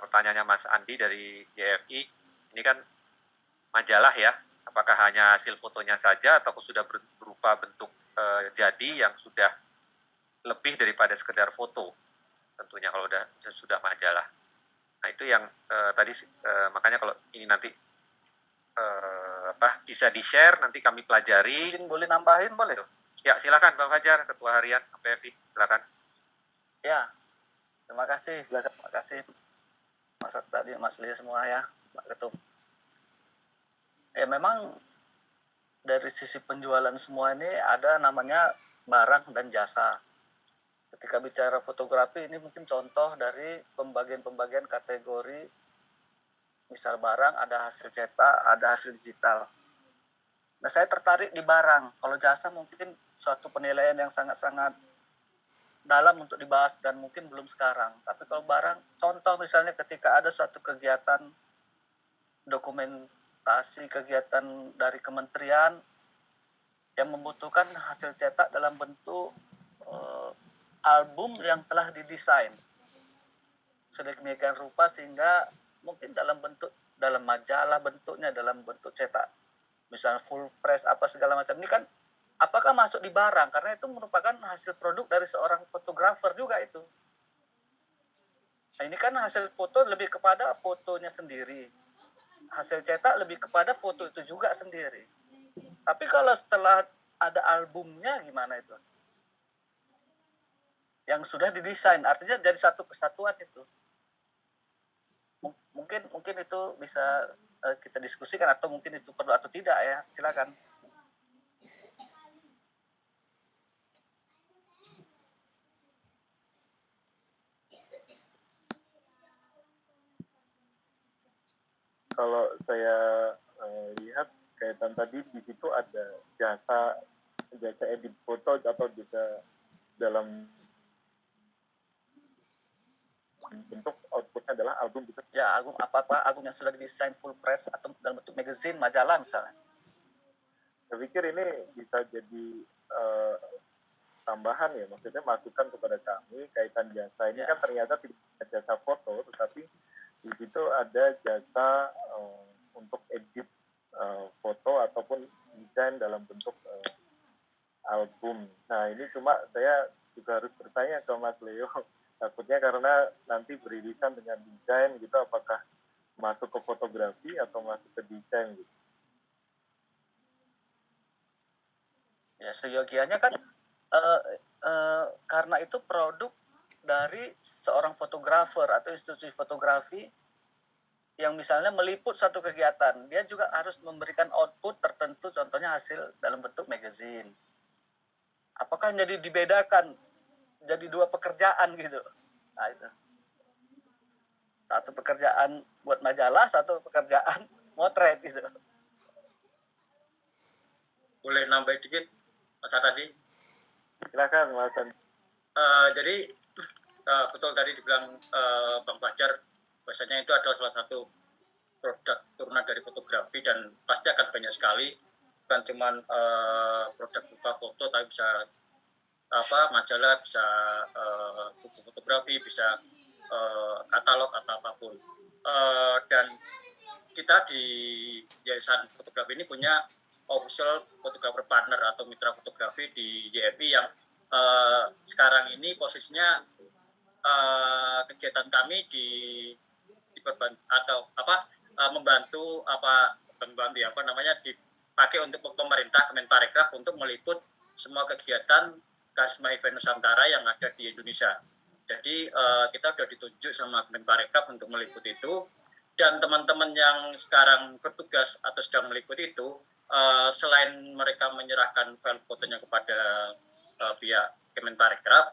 pertanyaannya Mas Andi dari JFI. Ini kan majalah ya, apakah hanya hasil fotonya saja atau sudah berupa bentuk jadi yang sudah lebih daripada sekedar foto, tentunya kalau sudah majalah. Nah, itu yang tadi makanya kalau ini nanti bisa di-share, nanti kami pelajari. Izin boleh nambahin, boleh? Ya, silakan Bang Fajar, Ketua Harian APFI, silakan. Ya, terima kasih. Terima kasih Mas tadi, Mas Lia semua ya, Pak Ketum. Ya memang dari sisi penjualan semua ini ada namanya barang dan jasa. Ketika bicara fotografi ini mungkin contoh dari pembagian kategori, misal barang ada hasil cetak, ada hasil digital. Nah, saya tertarik di barang. Kalau jasa mungkin suatu penilaian yang sangat-sangat dalam untuk dibahas dan mungkin belum sekarang. Tapi kalau barang, contoh misalnya ketika ada suatu kegiatan dokumentasi, kegiatan dari kementerian yang membutuhkan hasil cetak dalam bentuk album yang telah didesain sedemikian rupa sehingga mungkin dalam majalah bentuknya, dalam bentuk cetak, misalnya full press apa segala macam, ini kan apakah masuk di barang, karena itu merupakan hasil produk dari seorang fotografer juga itu. Nah, ini kan hasil foto lebih kepada fotonya sendiri, hasil cetak lebih kepada foto itu juga sendiri. Tapi kalau setelah ada albumnya gimana itu? Yang sudah didesain, artinya jadi satu kesatuan itu. Mungkin itu bisa kita diskusikan, atau mungkin itu perlu atau tidak ya, silakan. Kalau saya lihat kaitan tadi di situ ada jasa edit foto atau jasa dalam bentuk outputnya adalah album gitu. Ya, album apa album yang sudah didesain full press atau dalam bentuk magazine, majalah misalnya. Saya pikir ini bisa jadi tambahan ya, maksudnya masukan kepada kami kaitan jasa ini kan ternyata tidak ada jasa foto, tetapi di situ ada jasa untuk edit foto ataupun desain dalam bentuk album. Nah ini cuma saya juga harus bertanya ke Mas Leo, takutnya karena nanti beririsan dengan desain gitu, apakah masuk ke fotografi atau masuk ke desain gitu. Ya seyogianya kan karena itu produk dari seorang fotografer atau institusi fotografi yang misalnya meliput satu kegiatan, dia juga harus memberikan output tertentu, contohnya hasil dalam bentuk magazine. Apakah jadi dibedakan, jadi dua pekerjaan gitu? Nah itu. Satu pekerjaan buat majalah, satu pekerjaan motret gitu. Boleh nambah dikit, Mas tadi? Silakan Mas. Jadi betul tadi dibilang Bang Fajar, bahwasanya itu adalah salah satu produk turunan dari fotografi dan pasti akan banyak sekali, bukan cuma produk berupa foto, tapi bisa majalah, bisa buku fotografi, bisa katalog atau apapun. Dan kita di Yayasan Fotografi ini punya official photographer partner atau mitra fotografi di YFI yang sekarang ini posisinya kegiatan kami membantu dipakai untuk pemerintah Kemenparekraf untuk meliput semua kegiatan Karisma Event Nusantara yang ada di Indonesia. Jadi kita sudah ditunjuk sama Kemenparekraf untuk meliput itu, dan teman-teman yang sekarang bertugas atau sedang meliput itu selain mereka menyerahkan file fotonya kepada pihak Kemenparekraf,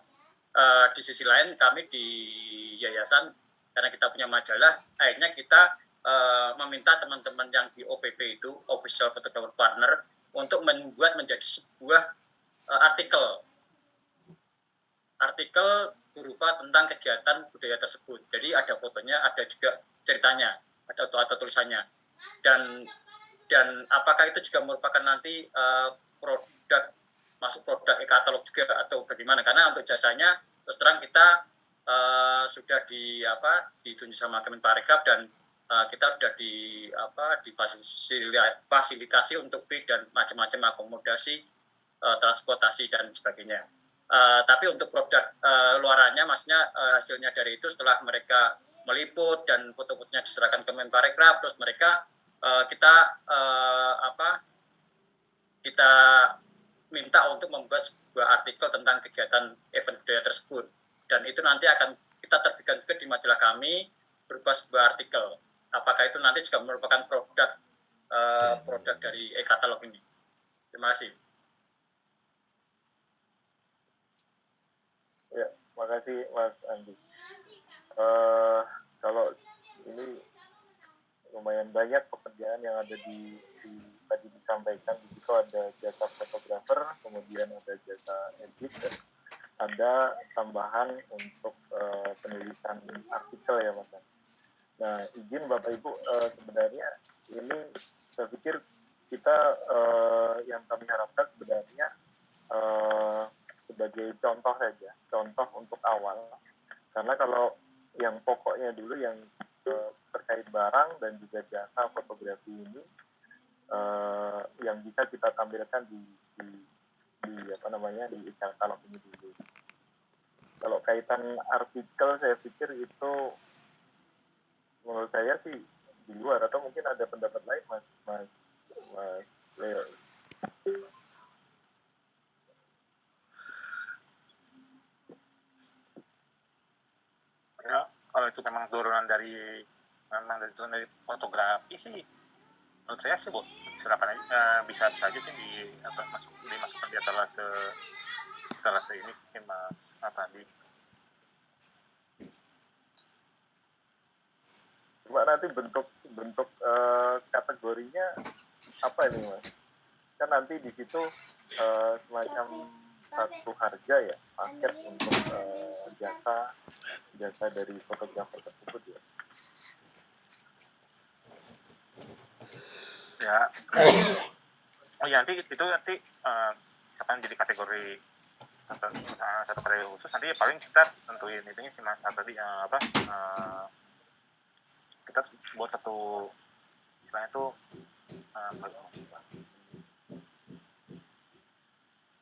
di sisi lain kami di yayasan, karena kita punya majalah, akhirnya kita meminta teman-teman yang di OPP itu, Official Photographer Partner, untuk membuat menjadi sebuah artikel berupa tentang kegiatan budaya tersebut. Jadi ada fotonya, ada juga ceritanya, atau tulisannya. Dan apakah itu juga merupakan nanti masuk produk e-katalog juga atau bagaimana? Karena untuk jasanya terus terang kita sudah ditunjuk sama Kemenparekraf dan kita sudah difasilitasi untuk fee dan macam-macam akomodasi, transportasi dan sebagainya. Tapi untuk produk luarannya, maksudnya hasilnya dari itu setelah mereka meliput dan foto-fotonya diserahkan ke Kemenparekraf, terus mereka kita minta untuk membuat sebuah artikel tentang kegiatan event budaya tersebut, dan itu nanti akan kita terbitkan juga di majalah kami berupa sebuah artikel. Apakah itu nanti juga merupakan produk dari e-katalog ini? Terima kasih. Ya, makasih Mas Andi. Kalau ini lumayan banyak pekerjaan yang ada tadi disampaikan. Di situ ada jasa fotografer, kemudian ada jasa edit, dan ada tambahan untuk penulisan artikel ya Mas. Nah, izin Bapak Ibu, sebenarnya ini saya pikir kita yang kami harapkan sebenarnya sebagai contoh saja, contoh untuk awal. Karena kalau yang pokoknya dulu yang terkait barang dan juga jasa fotografi ini yang bisa kita tampilkan di e-katalog ini dulu. Kalau kaitan artikel, saya pikir itu menurut saya sih di luar, atau mungkin ada pendapat lain Mas Leo. Ya, kalau itu memang turunan dari fotografi sih, menurut saya sih silakan aja, bisa saja sih dimasukkan di etalase ini sih Mas tadi. Cuma nanti bentuk kategorinya apa ini Mas? Kan nanti di situ semacam satu harga ya, paket untuk jasa dari fotografer tersebut ya. Ya, Oh ya, nanti misalkan jadi kategori satu kategori khusus, nanti paling kita tentuin itunya sih Mas tadi kita buat satu istilahnya tuh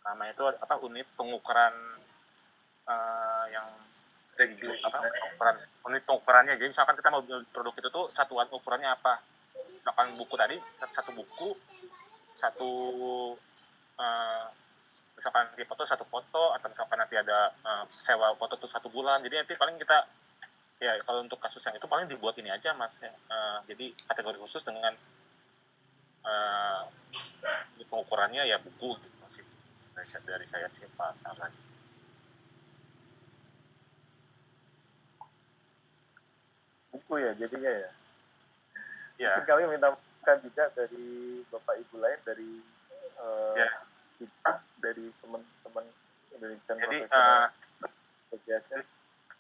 namanya itu unit pengukuran yang unit pengukurannya. Jadi misalkan kita mau beli produk itu tuh satuan ukurannya apa? Misalkan buku tadi satu buku satu misalkan di foto satu foto, atau misalkan nanti ada sewa foto tuh 1 bulan. Jadi nanti paling kita ya kalau untuk kasus yang itu paling dibuat ini aja Mas ya. Jadi kategori khusus dengan pengukurannya ya buku gitu sih. Dari saya sih Pak Sarlan. Buku ya jadinya ya. Ya. Mungkin kami minta masukan juga dari Bapak Ibu lain, dari kita, dari teman-teman Indonesian Professional Association.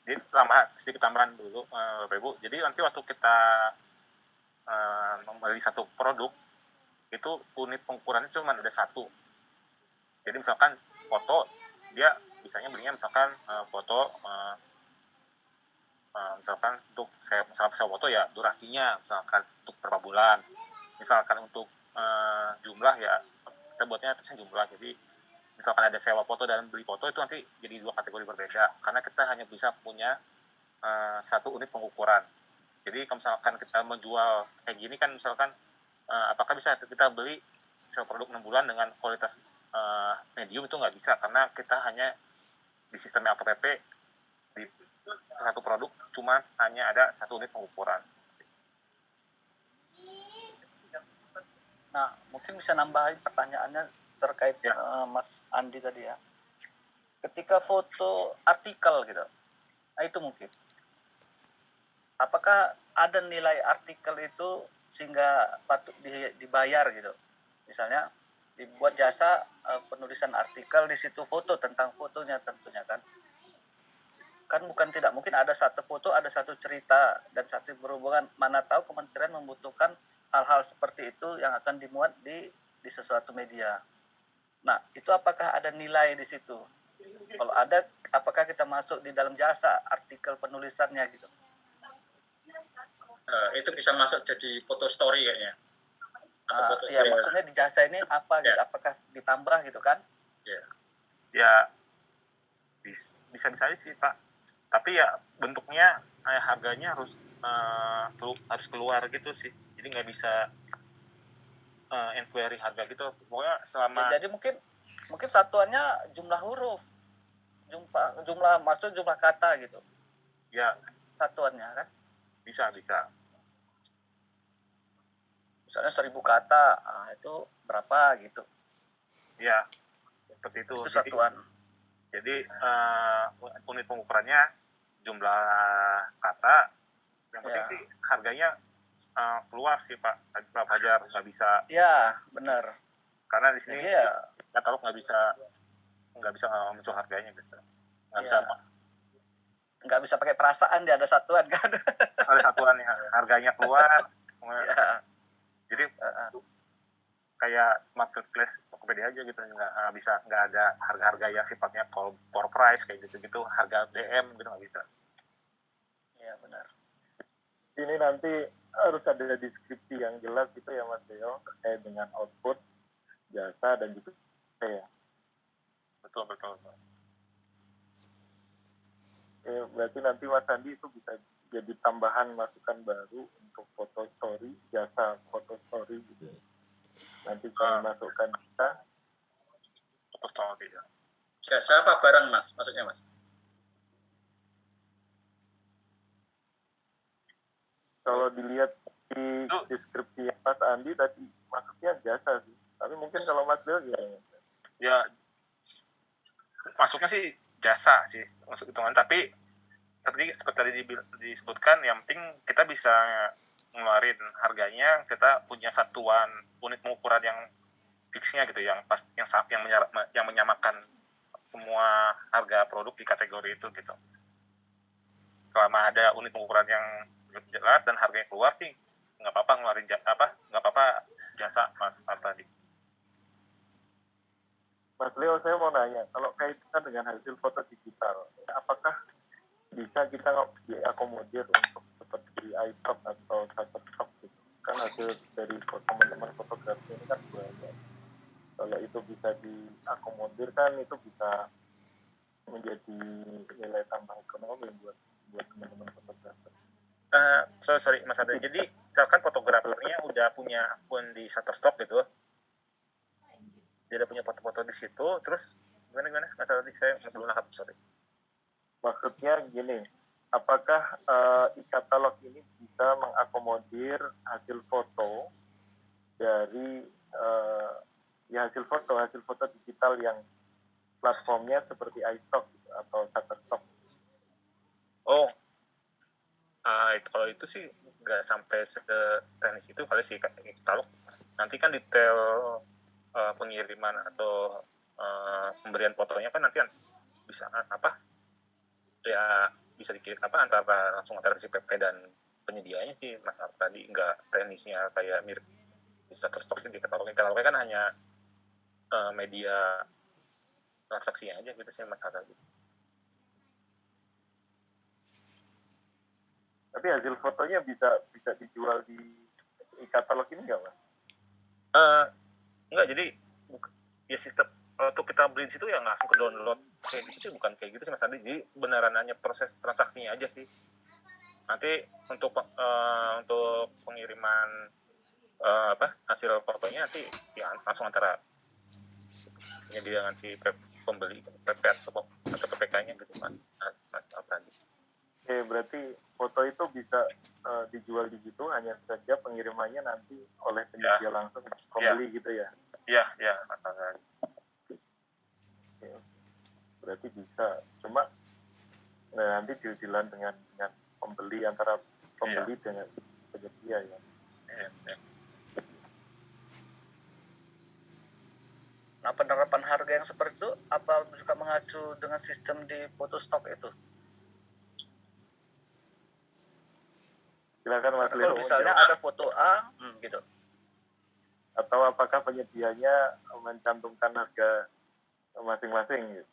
Jadi sedikit tambahan dulu Bapak Ibu. Jadi nanti waktu kita membeli satu produk itu unit pengukurannya cuma ada satu. Jadi misalkan foto dia bisanya belinya misalkan foto misalkan untuk saya foto ya durasinya misalkan untuk berapa bulan. Misalkan untuk jumlah ya kita buatnya terusnya jumlah. Jadi misalkan ada sewa foto dan beli foto itu nanti jadi 2 kategori berbeda karena kita hanya bisa punya satu unit pengukuran. Jadi kalau misalkan kita menjual kayak gini kan misalkan apakah bisa kita beli sewa produk 6 bulan dengan kualitas medium, itu nggak bisa karena kita hanya di sistem LKPP di satu produk cuma hanya ada satu unit pengukuran. Nah, mungkin bisa nambahin pertanyaannya terkait Mas Andi tadi ya. Ketika foto artikel gitu, nah itu mungkin. Apakah ada nilai artikel itu sehingga patut dibayar gitu? Misalnya dibuat jasa penulisan artikel, di situ foto tentang fotonya tentunya kan. Kan bukan tidak mungkin ada satu foto, ada satu cerita dan satu berhubungan. Mana tahu kementerian membutuhkan hal-hal seperti itu yang akan dimuat di sesuatu media. Nah, itu apakah ada nilai di situ? Kalau ada, apakah kita masuk di dalam jasa artikel penulisannya gitu? Itu bisa masuk jadi foto story kayaknya. Ya maksudnya di jasa ini apa gitu? Apakah ditambah gitu kan? Ya bisa aja sih Pak. Tapi ya bentuknya harganya harus keluar gitu sih. Jadi nggak bisa inquiry harga gitu. Pokoknya selama ya, jadi mungkin satuannya jumlah huruf, jumlah kata gitu. Ya. Satuannya kan? Bisa. Misalnya 1000 kata, itu berapa gitu? Ya, seperti itu. Itu satuan. Jadi unit pengukurannya jumlah kata. Yang penting sih harganya keluar sih Pak Fajar, nggak bisa. Ya, benar. Karena di sini katalog nggak bisa muncul harganya gitu. Nggak bisa pakai perasaan, dia ada satuan kan? Ada satuan yang harganya keluar. Jadi kayak marketplace Tokopedia aja gitu, nggak ada harga-harga yang sifatnya core price kayak gitu harga DM gitu nggak bisa. Iya benar. Ini nanti harus ada deskripsi yang jelas gitu ya Mas Deo terkait dengan output jasa dan juga ya. Betul. Berarti nanti Mas Andi itu bisa jadi tambahan masukan baru untuk foto story, jasa foto story gitu. Nanti kami masukkan kita. Foto story ya. Jasa apa barang Mas? Maksudnya Mas? Kalau dilihat di deskripsi Mas Andi tadi masuknya jasa sih. Tapi mungkin kalau Mas Deo gimana? Ya masuknya sih jasa sih masuk hitungan, tapi seperti tadi disebutkan yang penting kita bisa ngeluarin harganya, kita punya satuan unit pengukuran yang fixnya gitu, yang menyamakan semua harga produk di kategori itu gitu. Selama ada unit pengukuran yang jelas dan harganya keluar sih nggak apa-apa ngeluarin nggak apa-apa jasa Mas tadi. Mas Leo, saya mau nanya, kalau kaitan dengan hasil foto digital, apakah bisa kita diakomodir untuk seperti iTalk atau Shutterstock gitu? Kan hasil dari teman-teman fotografi ini kan banyak. Kalau itu bisa diakomodir kan itu bisa menjadi nilai tambah ekonomi buat teman-teman fotografer. Sorry Mas Ade, jadi misalkan fotografernya udah punya akun di Shutterstock gitu, dia udah punya foto-foto di situ, terus gimana Mas Ade, saya masih belum nangkap, sorry. Maksudnya gini, apakah e-katalog ini bisa mengakomodir hasil foto dari hasil foto digital yang platformnya seperti iStock gitu, atau Shutterstock? Oh, kalau itu sih nggak sampai seteknis itu kali sih. Kalau nanti kan detail pengiriman atau pemberian fotonya kan nanti bisa bisa dikirim langsung antara si PP dan penyedianya sih Mas Ar tadi, nggak teknisnya kayak mirip di Shutterstock sih. Di katalognya kan hanya media transaksinya aja gitu sih Mas Ar tadi. Tapi hasil fotonya bisa dijual di e-katalog ini nggak, Mas? Enggak, jadi ya sistem untuk kita beli di situ ya langsung ke download kayak gitu sih, bukan kayak gitu sih Mas Andi. Jadi beneran hanya proses transaksinya aja sih. Nanti untuk pengiriman hasil fotonya nanti ya langsung antara penyedia dengan si pembeli PP atau PPK-nya gitu Mas Andi. Oke, berarti foto itu bisa dijual di situ, hanya saja pengirimannya nanti oleh penyedia langsung pembeli gitu ya? Iya, masalah. Oke. Berarti bisa, cuma nanti deal-dealan dengan pembeli, antara pembeli dengan penyedia ya? Yes. Nah, penerapan harga yang seperti itu apa juga mengacu dengan sistem di Photostok itu? Silakan Mas Leo. Kalau misalnya ada foto A, gitu. Atau apakah penyedianya mencantumkan harga masing-masing gitu?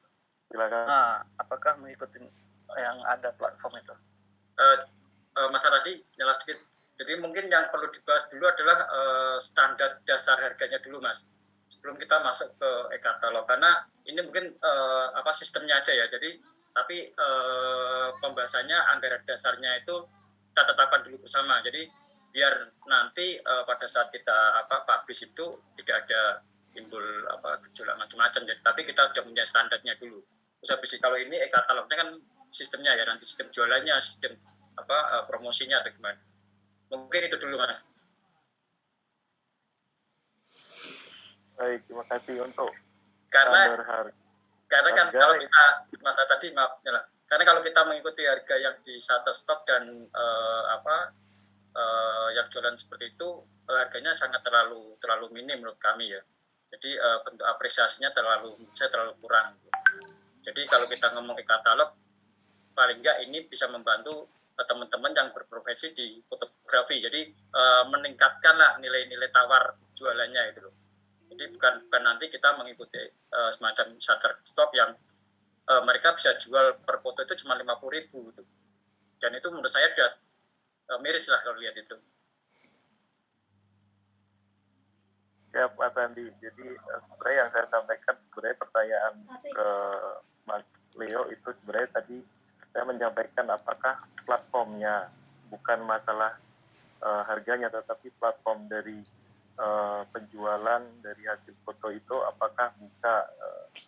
Silakan. Nah, apakah mengikuti yang ada platform itu? Mas Aradi, jelas sedikit. Jadi mungkin yang perlu dibahas dulu adalah standar dasar harganya dulu, Mas. Sebelum kita masuk ke e-katalog, karena ini mungkin sistemnya aja ya. Jadi tapi pembahasannya anggaran dasarnya itu kita tetapkan dulu bersama. Jadi biar nanti pada saat kita publish itu tidak ada timbul gejolak macam-macam. Tapi kita sudah punya standarnya dulu. Terus habis kalau ini e-katalognya kan sistemnya ya, nanti sistem jualannya, sistem promosinya atau gimana. Mungkin itu dulu Mas. Baik, terima kasih untuk karena kan kalau kita masa tadi karena kalau kita mengikuti harga yang di Shutterstock dan yang jualan seperti itu, harganya sangat terlalu minim menurut kami ya. Jadi bentuk apresiasinya terlalu kurang. Jadi kalau kita ngomong e-katalog, paling enggak ini bisa membantu teman-teman yang berprofesi di fotografi. Jadi meningkatkanlah nilai-nilai tawar jualannya itu loh. Jadi bukan nanti kita mengikuti semacam Shutterstock yang mereka bisa jual per foto itu cuma 50.000 gitu. Dan itu menurut saya udah miris lah kalau lihat itu. Ya Pak Andi, jadi sebenarnya yang saya sampaikan sebenarnya pertanyaan ke Mas Leo itu sebenarnya tadi saya menyampaikan apakah platformnya, bukan masalah harganya, tetapi platform dari penjualan dari hasil foto itu apakah bisa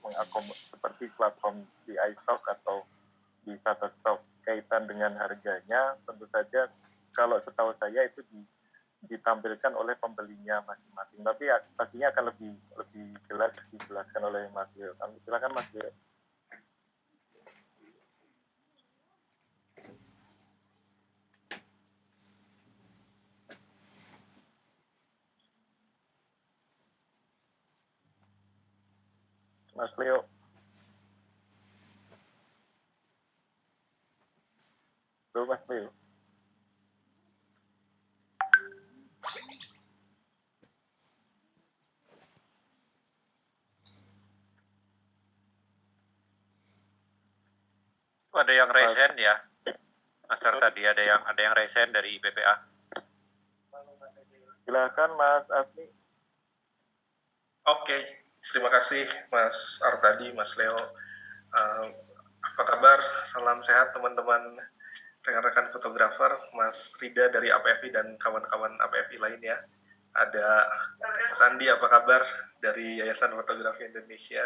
mengakomodir seperti platform di iStock atau di Shutterstock. Kaitan dengan harganya tentu saja kalau setahu saya itu ditampilkan oleh pembelinya masing-masing, tapi ya, pastinya akan lebih jelas dijelaskan oleh Mas Leo. Silakan Mas Leo. Mas Leo. Halo Mas Leo. ada yang resign ya, Master tadi ada yang resign dari BPA. Silakan Mas Asmi. Oke, terima kasih Mas Artadi, Mas Leo. Apa kabar? Salam sehat teman-teman rekan-rekan fotografer, Mas Rida dari APFI dan kawan-kawan APFI lainnya. Ada Mas Andi, apa kabar dari Yayasan Fotografi Indonesia?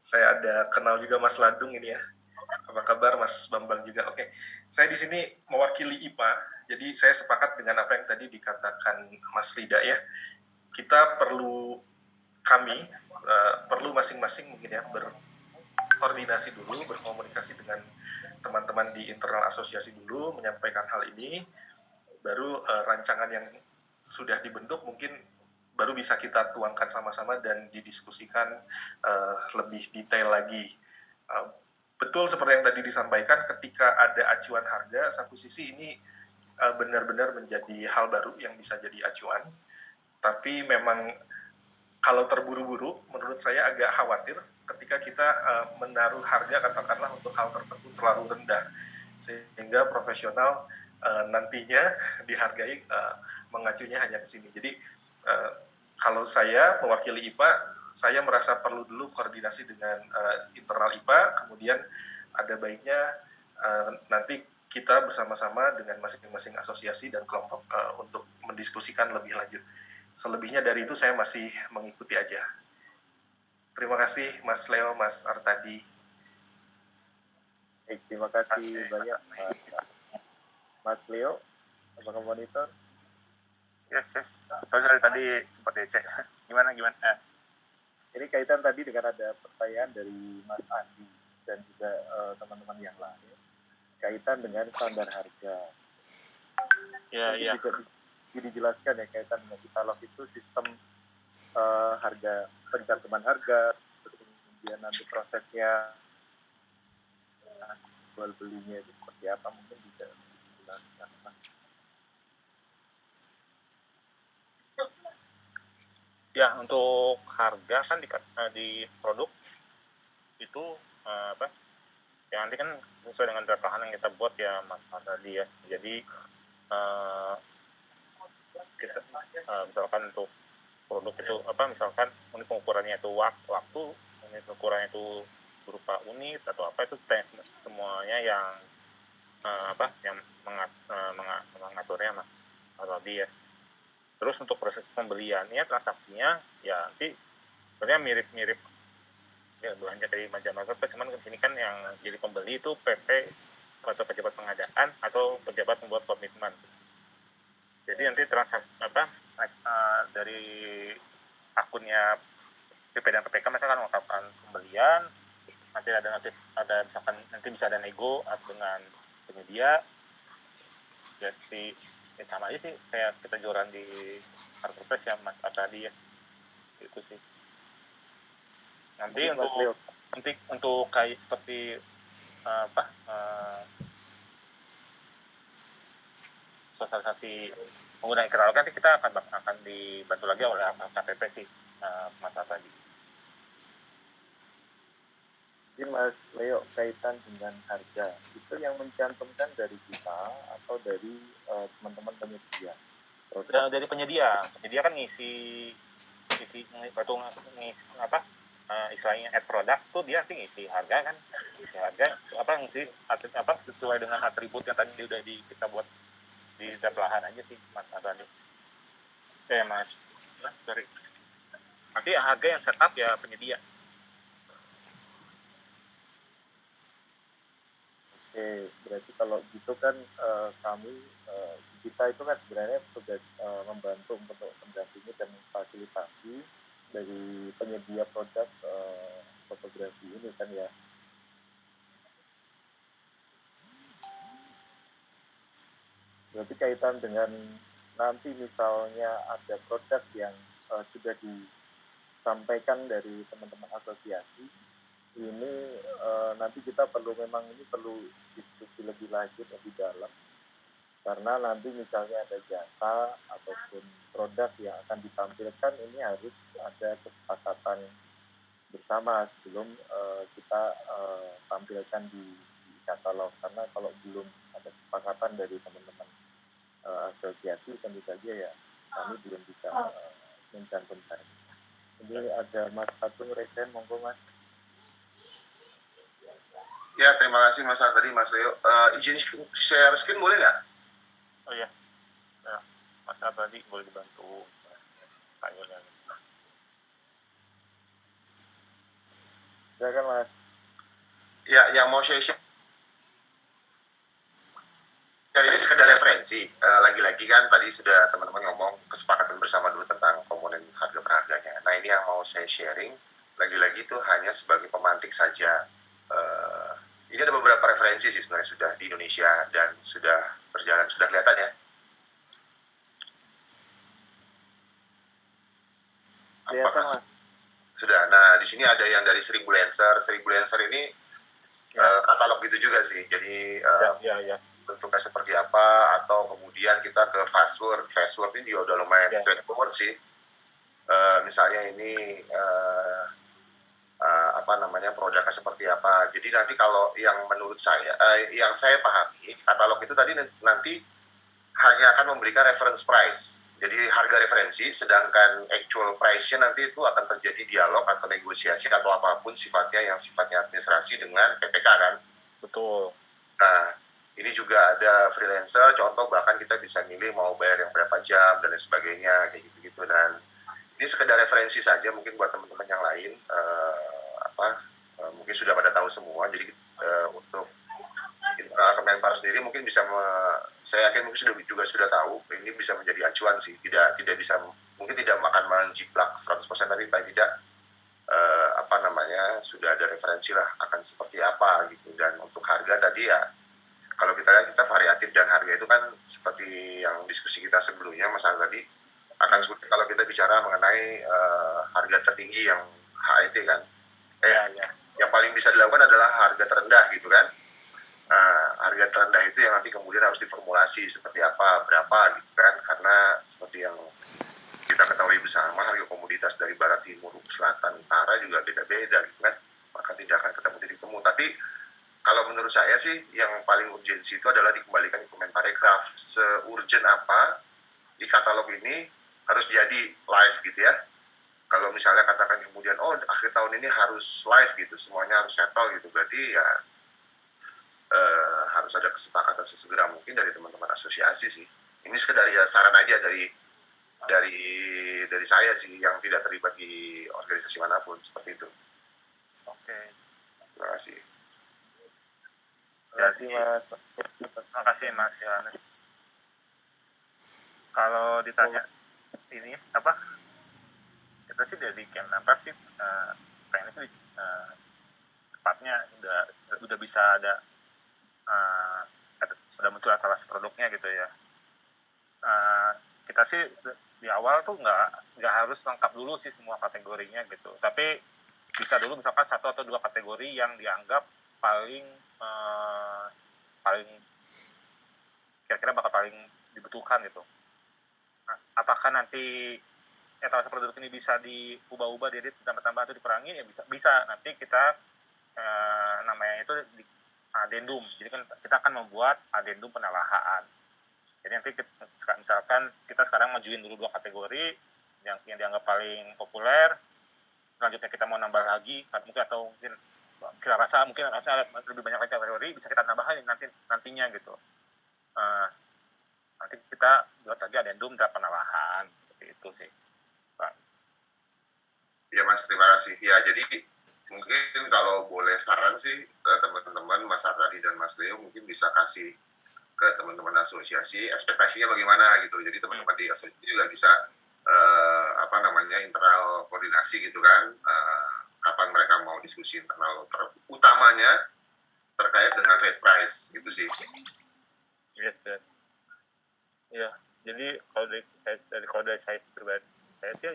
Saya ada kenal juga Mas Ladung ini ya. Apa kabar Mas Bambang juga? Oke, saya di sini mewakili IPA. Jadi saya sepakat dengan apa yang tadi dikatakan Mas Rida ya. Kita perlu perlu masing-masing mungkin ya berkoordinasi dulu, berkomunikasi dengan teman-teman di internal asosiasi dulu, menyampaikan hal ini, baru rancangan yang sudah dibentuk mungkin baru bisa kita tuangkan sama-sama dan didiskusikan lebih detail lagi. Betul seperti yang tadi disampaikan, ketika ada acuan harga, satu sisi ini benar-benar menjadi hal baru yang bisa jadi acuan, tapi memang kalau terburu-buru, menurut saya agak khawatir ketika kita menaruh harga katakanlah untuk hal tertentu terlalu rendah, sehingga profesional nantinya dihargai mengacunya hanya ke sini. Jadi kalau saya mewakili IPA, saya merasa perlu dulu koordinasi dengan internal IPA, kemudian ada baiknya nanti kita bersama-sama dengan masing-masing asosiasi dan kelompok untuk mendiskusikan lebih lanjut. Selebihnya dari itu saya masih mengikuti aja. Terima kasih Mas Leo, Mas Artadi. Terima kasih banyak Mas Leo, apakah monitor? Yes. Sorry tadi sempat dicek. Gimana? Ini kaitan tadi dengan ada pertanyaan dari Mas Andi dan juga teman-teman yang lain kaitan dengan standar harga. Iya. Juga dijelaskan ya kaitan dengan katalog itu sistem harga, pencantuman harga, kemudian nanti prosesnya jual belinya itu seperti apa, mungkin bisa dijelaskan. Ya, untuk harga kan di produk itu ya nanti kan sesuai dengan data yang kita buat ya Mas tadi ya. Jadi kita misalkan untuk produk itu misalkan unit pengukurannya itu waktu, unit pengukurannya itu berupa unit atau apa, itu semuanya yang yang mengaturnya Mas tadi ya. Terus untuk proses pembeliannya, transaksinya ya nanti sebenarnya mirip-mirip ya belanja dari majalah, cuman di sini kan yang jadi pembeli itu PP atau pejabat pengadaan atau pejabat membuat komitmen. Jadi nanti transaksi dari akunnya PP dan PPK mereka kan melakukan pembelian, nanti ada misalkan nanti bisa ada nego dengan penyedia, jadi sama aja sih kayak kita jualan di marketplace ya Mas tadi ya, itu sih. Nanti untuk kayak seperti sosialisasi penggunaan katalog nanti kita akan dibantu lagi oleh KPP sih Mas tadi. Jadi Mas Leo, kaitan dengan harga itu yang mencantumkan dari kita atau dari teman-teman penyedia? Dari penyedia kan ngisi istilahnya add product tuh dia nanti ngisi harga kan, ngisi sesuai dengan atribut yang tadi udah kita buat di lahan aja sih Mas tadi. Mas, sorry. Nanti harga yang setup ya penyedia. Oke, berarti kalau gitu kan kita itu kan sebenarnya sudah membantu untuk mendampingi dan memfasilitasi dari penyedia produk fotografi ini kan ya. Berarti kaitan dengan nanti misalnya ada produk yang sudah disampaikan dari teman-teman asosiasi, ini nanti kita perlu diskusi lebih lanjut, lebih dalam, karena nanti misalnya ada jasa ataupun produk yang akan ditampilkan, ini harus ada kesepakatan bersama sebelum kita tampilkan di e-katalog, karena kalau belum ada kesepakatan dari teman-teman asosiasi tentu saja ya kami belum bisa mencantumkan. Ini ada Mas Atung Resen, monggo Mas. Ya, terima kasih Mas tadi Mas Leo. Izin share screen boleh nggak? Oh iya, Mas tadi boleh dibantu Pak Yulian. Silakan Mas. Ya, yang mau saya share ini sekedar referensi. Lagi-lagi kan tadi sudah teman-teman ngomong kesepakatan bersama dulu tentang komponen harga perharganya. Nah ini yang mau saya sharing, lagi-lagi itu hanya sebagai pemantik saja. Ini ada beberapa referensi sih sebenarnya sudah di Indonesia dan sudah berjalan, sudah kelihatan ya. Kelihatan Mas. Sudah. Nah di sini ada yang dari 1000 Lancer. 1000 Lancer ini katalog gitu juga sih. Jadi bentuknya seperti apa, atau kemudian kita ke Fastword. Fastword ini juga udah lumayan straightforward sih. Misalnya ini produknya seperti apa. Jadi nanti kalau yang menurut saya, yang saya pahami, katalog itu tadi nanti hanya akan memberikan reference price. Jadi harga referensi, sedangkan actual price-nya nanti itu akan terjadi dialog atau negosiasi atau apapun sifatnya yang sifatnya administrasi dengan PPK kan. Betul. Nah, ini juga ada freelancer, contoh bahkan kita bisa milih mau bayar yang berapa jam dan lain sebagainya, kayak gitu-gitu. Dan ini sekedar referensi saja mungkin buat teman-teman yang lain, mungkin sudah pada tahu semua. Jadi untuk Kemenpar sendiri mungkin bisa, saya yakin mungkin juga sudah tahu, ini bisa menjadi acuan sih, tidak bisa, mungkin tidak akan menjiplak 100%, tapi paling tidak sudah ada referensi lah akan seperti apa gitu. Dan untuk harga tadi ya, kalau kita lihat kita variatif, dan harga itu kan seperti yang diskusi kita sebelumnya Mas tadi, akan sulit kalau kita bicara mengenai harga tertinggi yang HIT kan. Yang paling bisa dilakukan adalah harga terendah gitu kan. Harga terendah itu yang nanti kemudian harus diformulasi seperti apa, berapa gitu kan, karena seperti yang kita ketahui bersama, harga komoditas dari barat, timur, selatan, utara juga beda-beda gitu kan, maka tidak akan ketemu titik temu. Tapi kalau menurut saya sih yang paling urgensi itu adalah dikembalikan ke Kemenparekraf. Se-urgent apa di katalog ini harus jadi live gitu ya. Kalau misalnya katakan kemudian akhir tahun ini harus live gitu, semuanya harus settle gitu, berarti ya harus ada kesepakatan sesegera mungkin dari teman-teman asosiasi sih. Ini sekedar ya saran aja dari saya sih, yang tidak terlibat di organisasi manapun, seperti itu. Oke. Terima kasih. Terima kasih Mas Yohanes. Kalau ditanya ini apa? Kita sih dari Kemenpar sih pengen sih cepatnya udah bisa ada udah muncul etalase produknya gitu ya. Kita sih di awal tuh nggak harus lengkap dulu sih semua kategorinya gitu, tapi bisa dulu misalkan 1 atau 2 kategori yang dianggap paling kira-kira bakal paling dibutuhkan gitu. Nah, apakah nanti etalase produk ini bisa diubah-ubah, diedit, ditambah-tambah atau dikurangi? Ya bisa. Nanti kita namanya itu adendum. Jadi kan kita akan membuat adendum penalahaan. Jadi nanti misalkan kita sekarang majuin dulu 2 kategori yang dianggap paling populer, selanjutnya kita mau nambah lagi, mungkin atau mungkin kita rasa lebih banyak lagi kategori, bisa kita tambahin nantinya gitu. Nanti kita buat lagi adendum dan penalahan, seperti itu sih, Pak. Ya Mas, terima kasih. Ya, jadi mungkin kalau boleh saran sih teman-teman, Mas Ardadi dan Mas Leo mungkin bisa kasih ke teman-teman asosiasi ekspektasinya bagaimana gitu. Jadi teman-teman di asosiasi juga bisa internal koordinasi gitu kan, kapan mereka mau diskusi internal, utamanya terkait dengan rate price gitu sih. Iya, jadi kalau dari saya pribadi, saya sih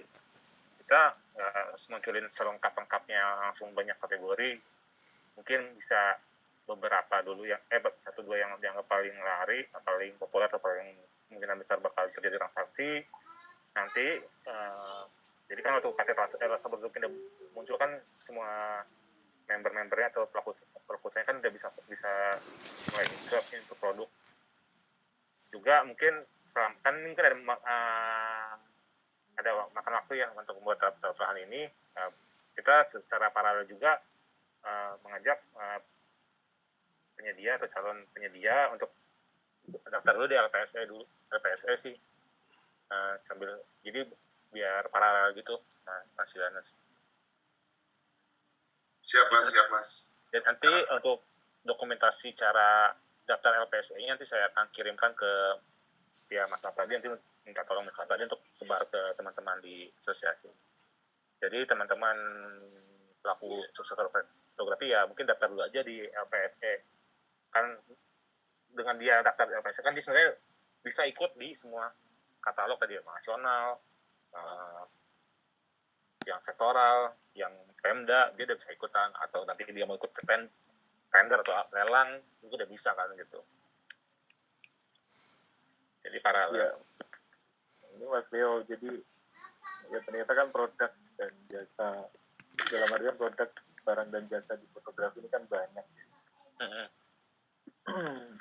kita harus munculin selengkap-lengkapnya langsung banyak kategori. Mungkin bisa beberapa dulu yang 1-2 yang dianggap paling lari, paling populer atau paling kemungkinan besar bakal terjadi transaksi. Nanti jadi kan waktu etalase produk ini muncul kan, semua member-membernya atau pelaku saya kan udah bisa mulai insert untuk produk. Juga mungkin kan ini kan ada makan waktu ya untuk membuat daftar hal ini. Kita secara paralel juga mengajak penyedia atau calon penyedia untuk daftar dulu di LPSE sih, sambil jadi biar paralel gitu. Mas Yohanes. Siap mas. Dan nanti untuk dokumentasi cara daftar LPSE ini nanti saya akan kirimkan ke via Mas Afradi, nanti minta tolong Mas Afradi untuk sebar ke teman-teman di asosiasi. Jadi teman-teman pelaku sektor fotografi ya mungkin daftar dulu aja di LPSE. Kan dengan dia daftar di LPSE kan dia sebenarnya bisa ikut di semua katalog tadi nasional, yang sektoral, yang Pemda, dia udah bisa ikutan, atau nanti dia mau ikut tender atau lelang, itu udah bisa kan gitu. Jadi paralel. Ya. Ini Mas Leo, jadi ya ternyata kan produk dan jasa, dalam artian produk barang dan jasa di fotografi ini kan banyak.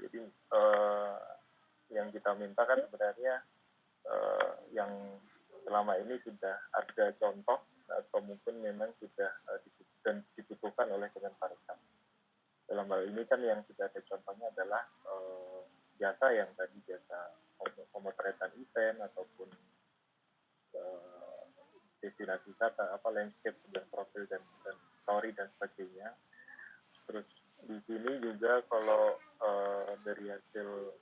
Jadi yang kita minta kan sebenarnya yang selama ini sudah ada contoh atau mungkin memang sudah dibutuhkan oleh Kemenparekraf. Dalam hal ini kan yang sudah ada contohnya adalah jasa yang tadi jasa pemotretan event ataupun destinasi wisata, landscape dan profil dan story dan sebagainya. Terus di sini juga kalau dari hasil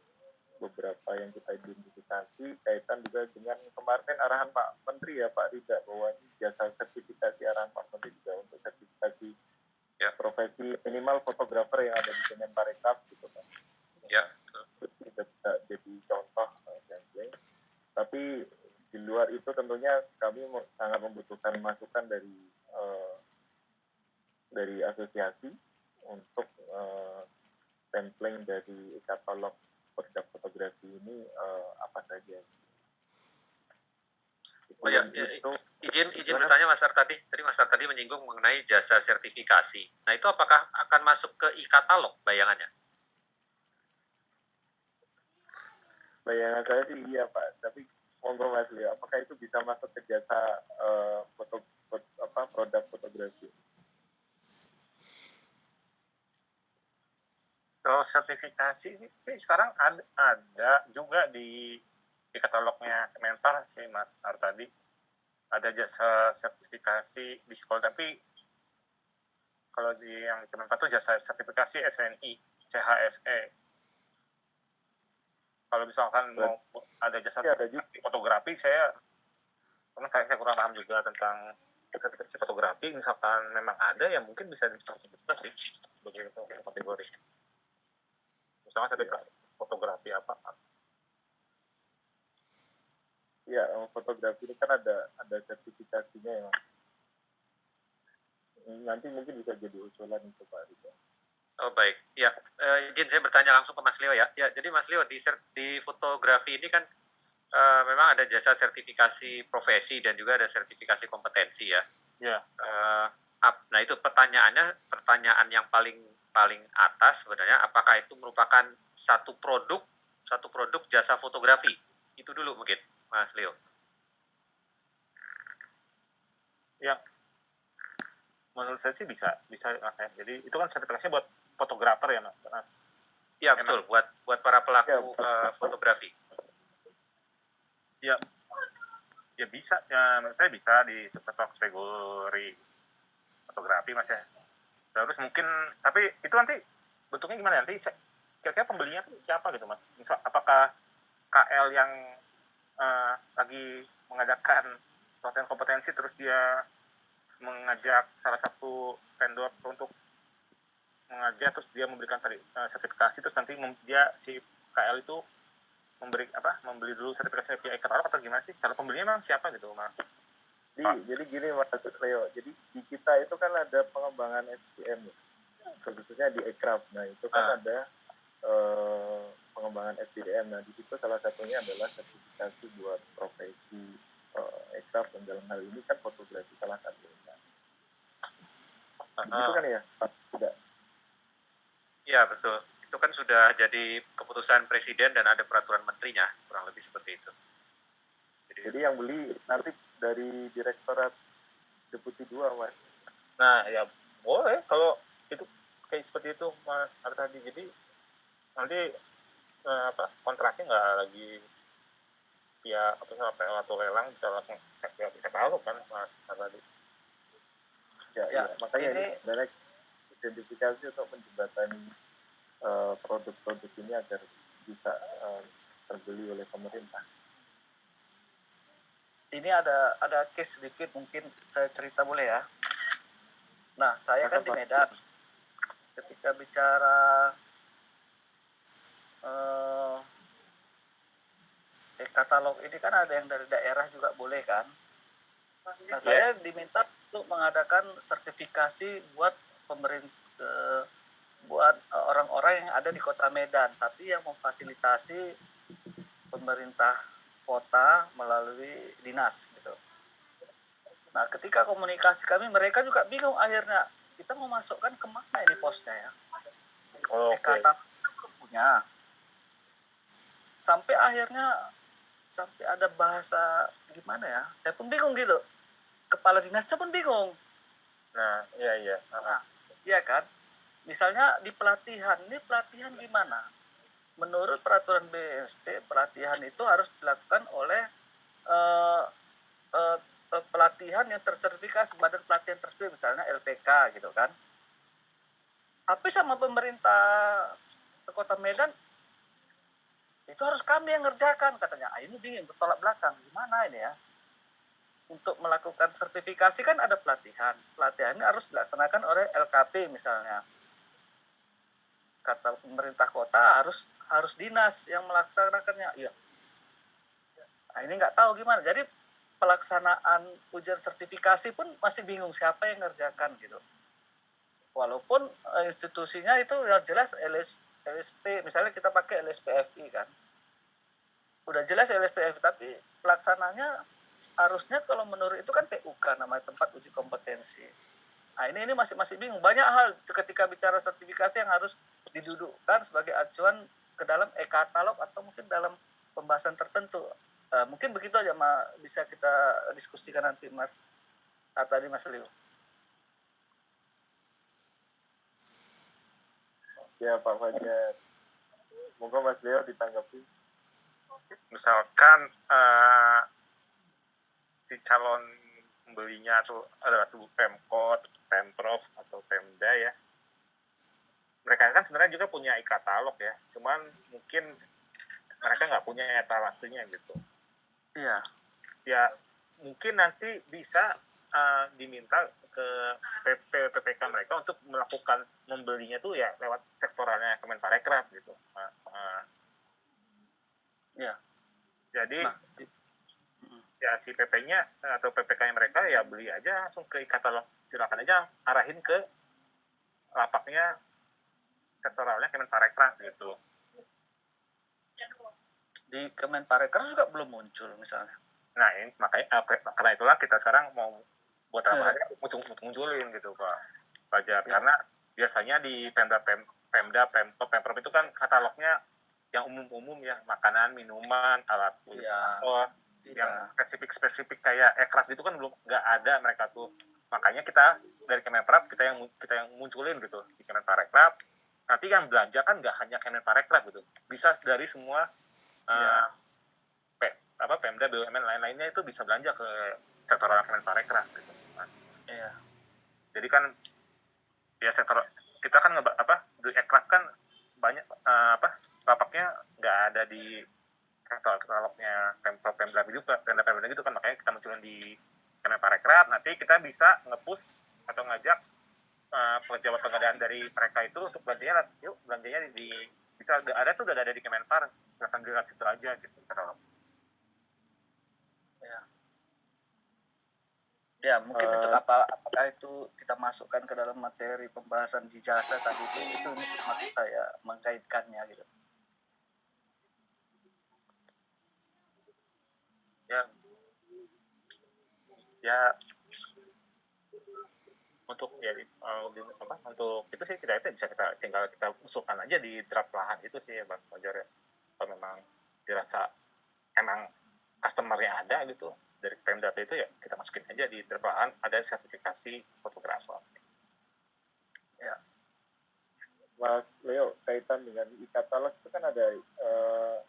beberapa yang kita identifikasi kaitan juga dengan kemarin arahan Pak Menteri ya Pak Rida, bahwa jasa sertifikasi arahan Pak Menteri juga untuk sertifikasi profesi minimal fotografer yang ada di Kemenparekraf gitu kan. Ya. Kita bisa jadi contoh tapi di luar itu tentunya kami sangat membutuhkan masukan dari asosiasi untuk sampling dari katalog produk fotografi ini apa saja. Izin bertanya Mas Artadi. Tadi Mas Artadi menyinggung mengenai jasa sertifikasi. Nah itu apakah akan masuk ke e-katalog bayangannya? Bayangan saya sih iya Pak, tapi monggo Mas Leo, apakah itu bisa masuk ke jasa produk fotografi? Kalau sertifikasi sih sekarang ada juga di katalognya Kemenpar sih Mas Artadi. Ada jasa sertifikasi di sekolah, tapi kalau di yang Kemenpar itu jasa sertifikasi SNI, CHSE. Kalau misalkan mau ada jasa fotografi, saya kurang paham juga tentang sertifikasi fotografi. Misalkan memang ada, yang mungkin bisa disebutkan sih begitu kategori. Misalnya sertifikasi fotografi apa? Ya, fotografi ini kan ada sertifikasinya ya. Nanti mungkin bisa jadi usulan itu Pak Rida. Oh baik, ya izin saya bertanya langsung ke Mas Leo ya. Ya jadi Mas Leo di fotografi ini kan memang ada jasa sertifikasi profesi dan juga ada sertifikasi kompetensi ya. Ya. Nah itu pertanyaan yang paling atas sebenarnya, apakah itu merupakan satu produk jasa fotografi? Itu dulu mungkin Mas Leo. Ya, menurut saya sih bisa Mas. Jadi itu kan sertifikasinya buat fotografer ya Mas. Iya betul, buat para pelaku fotografi. Ya bisa, ya menurut saya bisa di kategori fotografi Mas ya. Terus mungkin, tapi itu nanti bentuknya gimana nanti? Kira-kira pembelinya tuh siapa gitu Mas? Misal, apakah KL yang lagi mengadakan pelatihan kompetensi terus dia mengajak salah satu vendor untuk mengajak, terus dia memberikan sertifikasi, terus nanti dia si KL itu membeli dulu sertifikasi via e-katalog atau gimana sih? Cara pembelinya memang siapa gitu Mas? Jadi gini Mas Leo, jadi di kita itu kan ada pengembangan SDM khususnya di Ekraf. Nah itu kan ada pengembangan SDM. Nah di situ salah satunya adalah sertifikasi buat profesi Ekraf, dan dalam hal ini kan fotografi salah satunya. Begitu kan ya Pak? Tidak. Ya, betul. Itu kan sudah jadi keputusan presiden dan ada peraturan menterinya, kurang lebih seperti itu. Jadi yang beli nanti dari Direktorat Deputi 2, Mas. Nah, ya boleh kalau itu kayak seperti itu, Mas Artadi. Jadi nanti kontraknya nggak lagi ya atau lelang, bisa langsung ya, kita tahu kan, Mas Artadi. Ya, makanya ini sebenarnya identifikasi untuk menjembatani produk-produk ini agar bisa terbeli oleh pemerintah. Ini ada case sedikit, mungkin saya cerita boleh ya. Nah, saya kan di Medan. Ketika bicara katalog ini kan ada yang dari daerah juga boleh kan. Nah, saya diminta untuk mengadakan sertifikasi buat pemerintah, buat orang-orang yang ada di Kota Medan, tapi yang memfasilitasi pemerintah kota melalui dinas gitu. Nah, ketika komunikasi kami, mereka juga bingung akhirnya, kita mau masukkan kemana ini posnya ya? Kata belum punya. Sampai akhirnya ada bahasa gimana ya? Saya pun bingung gitu. Kepala dinasnya pun bingung. Nah, iya. Nah, iya kan? Misalnya di pelatihan, ini pelatihan gimana? Menurut peraturan BSD, pelatihan itu harus dilakukan oleh pelatihan yang tersertifikasi, badan pelatihan tersebut, misalnya LPK gitu kan. Tapi sama pemerintah Kota Medan, itu harus kami yang ngerjakan katanya. Ini bingung, bertolak belakang. Gimana ini ya? Untuk melakukan sertifikasi kan ada pelatihan. Pelatihan ini harus dilaksanakan oleh LKP misalnya. Kata pemerintah kota harus dinas yang melaksanakannya. Iya. Nah, ini nggak tahu gimana. Jadi pelaksanaan ujian sertifikasi pun masih bingung siapa yang ngerjakan gitu. Walaupun institusinya itu yang jelas LSP, misalnya kita pakai LSPFI kan. Udah jelas LSPFI, tapi pelaksananya harusnya kalau menurut itu kan PUK, namanya tempat uji kompetensi. Nah, ini masih bingung. Banyak hal ketika bicara sertifikasi yang harus didudukkan sebagai acuan ke dalam e-katalog atau mungkin dalam pembahasan tertentu. Mungkin begitu aja, bisa kita diskusikan nanti, Mas. Tadi Mas Leo. Ya, Pak Fajar. Moga Mas Leo ditanggapi. Misalkan si calon pembelinya tuh adalah tuh Pemkot, Pemprov atau Pemda ya. Mereka kan sebenarnya juga punya e-katalog ya, cuman mungkin mereka nggak punya etalasenya gitu. Iya. Ya mungkin nanti bisa diminta ke PPK mereka untuk melakukan membelinya tuh ya lewat sektoralnya Kemenparekraf gitu. Iya. Jadi ya si PP-nya atau PPK-nya mereka ya beli aja langsung ke e-katalog, silakan aja arahin ke lapaknya sektoralnya Kemenparekraf gitu. Di Kemenparekraf juga belum muncul misalnya. Nah, ini makanya karena itulah kita sekarang mau buat apa aja munculin gitu Pak Fajar. Karena biasanya di Pemda, Pemprov itu kan katalognya yang umum-umum ya, makanan, minuman, alat tulis kantor, yang spesifik kayak ekraf itu kan belum nggak ada mereka tuh. Makanya kita dari Kemenparekraf kita yang munculin gitu di Kemenparekraf. Nanti yang belanja kan nggak hanya Kemenparekraf gitu, bisa dari semua Pemda, BUMN lain-lainnya itu bisa belanja ke sektor Kemenparekraf gitu. Iya. Jadi kan ya sektor kita kan di ekraf kan banyak lapaknya nggak ada di katalognya Pemprov, Pemda gitu kan, makanya kita munculin di Kemenparekraf. Nanti kita bisa nge-push atau ngajak pejabat pengadaan dari mereka itu untuk belanjanya bisa ada tuh udah ada di Kemenpar, silakan dilihat situ aja gitu katalog. Ya, mungkin untuk apakah itu kita masukkan ke dalam materi pembahasan di jasa tadi itu maksud saya mengkaitkannya gitu. Ya untuk untuk itu sih kita itu bisa tinggal kita usulkan aja di draft lahan itu sih ya Mas Fajar ya. Kalau memang dirasa emang customer-nya ada gitu dari Pemda itu ya kita masukin aja di draft lahan ada sertifikasi fotografer. Ya. Mas Leo, kaitan dengan e-katalog itu kan ada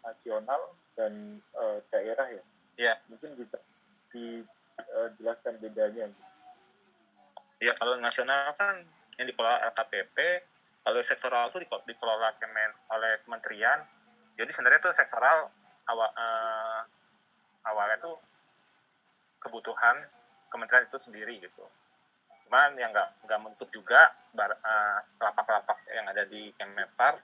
nasional dan daerah ya. Iya. Mungkin bisa dijelaskan bedanya. Ya kalau nasional kan yang dikelola LKPP, kalau sektoral itu dikelola oleh kementerian. Jadi sebenarnya itu sektoral awalnya tuh kebutuhan kementerian itu sendiri gitu. Cuman yang nggak menutup juga lapak-lapak yang ada di Kemenpar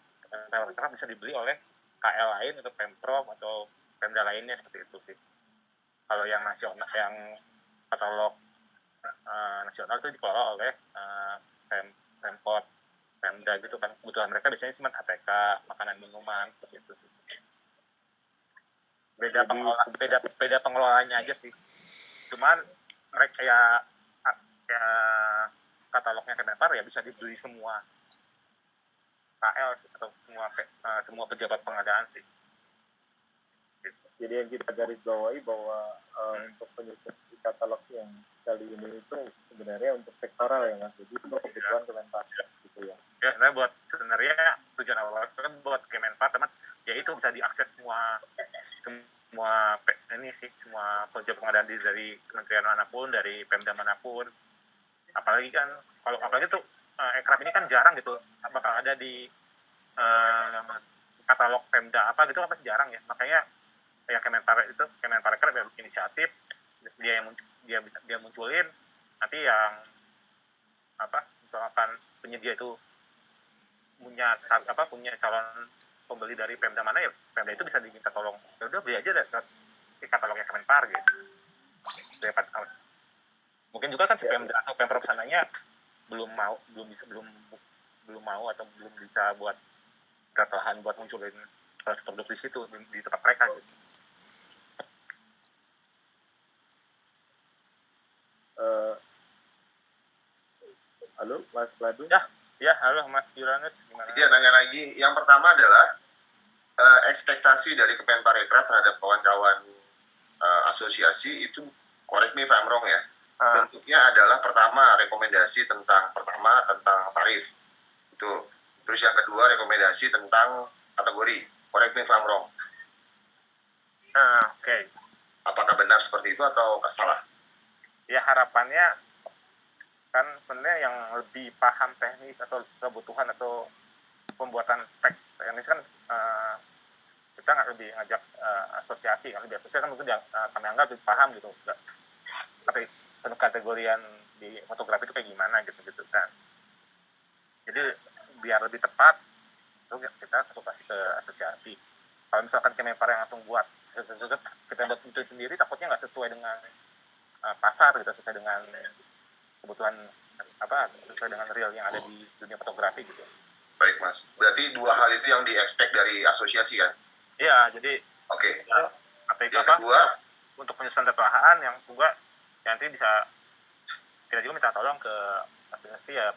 bisa dibeli oleh KL lain atau Pemprov atau Pemda lainnya seperti itu sih. Kalau yang nasional, yang katalog nasional itu dikelola oleh Pemkot, Pemda gitu kan. Kebutuhan mereka biasanya cuma ATK, makanan minuman seperti itu sih. Beda pengelolaannya aja sih. Cuman mereka ya katalognya Kemenpar ya bisa dibeli semua KL atau semua pejabat pengadaan sih. Jadi yang kita garis bawahi bahwa untuk penyusun katalog yang kali ini itu sebenarnya untuk sektoral ya Mas, jadi untuk kebutuhan Kemenpar gitu ya. Ya sebenarnya tujuan awal kan buat Kemenpar teman ya itu bisa diakses semua pejabat pengadaan dari kementerian manapun, dari Pemda manapun. Apalagi tuh Ekraf ini kan jarang gitu bakal ada di katalog Pemda apa gitu kan jarang ya, makanya ya Kemenpar Ekraf inisiatif dia munculin nanti yang misalkan penyedia itu punya calon pembeli dari Pemda mana ya Pemda itu bisa diminta tolong ya udah beli aja di katalognya Kemenpar gitu. Mungkin juga kan si Pemda atau Pemprov sananya belum mau atau belum bisa buat lahan buat munculin produk di situ di tempat mereka gitu. Halo Mas Ladu? Ya halo Mas Yuranus, gimana? Iya, nanya lagi. Yang pertama adalah ekspektasi dari Kemenparekraf terhadap kawan-kawan asosiasi itu, correct me if I'm wrong ya, bentuknya adalah pertama rekomendasi tentang tarif itu, terus yang kedua rekomendasi tentang kategori, correct me if I'm wrong. Oke. Apakah benar seperti itu atau salah? Ya harapannya kan sebenarnya yang lebih paham teknis atau kebutuhan atau pembuatan spek teknis kan kita nggak lebih ngajak asosiasi kan, lebih asosiasi kan mungkin kami anggap lebih paham gitu, tapi kategorian di fotografi itu kayak gimana gitu kan. Jadi biar lebih tepat itu kita konsultasi ke asosiasi. Kalau misalkan Kemenpar yang langsung buat kita buat itu sendiri takutnya nggak sesuai dengan pasar gitu, sesuai dengan kebutuhan sesuai dengan real yang ada di dunia fotografi gitu. Baik Mas, berarti dua hal itu yang di-expect dari asosiasi kan? Iya, jadi oke. Yang kedua untuk penyusunan data lahan yang juga nanti bisa kita juga minta tolong ke asosiasi ya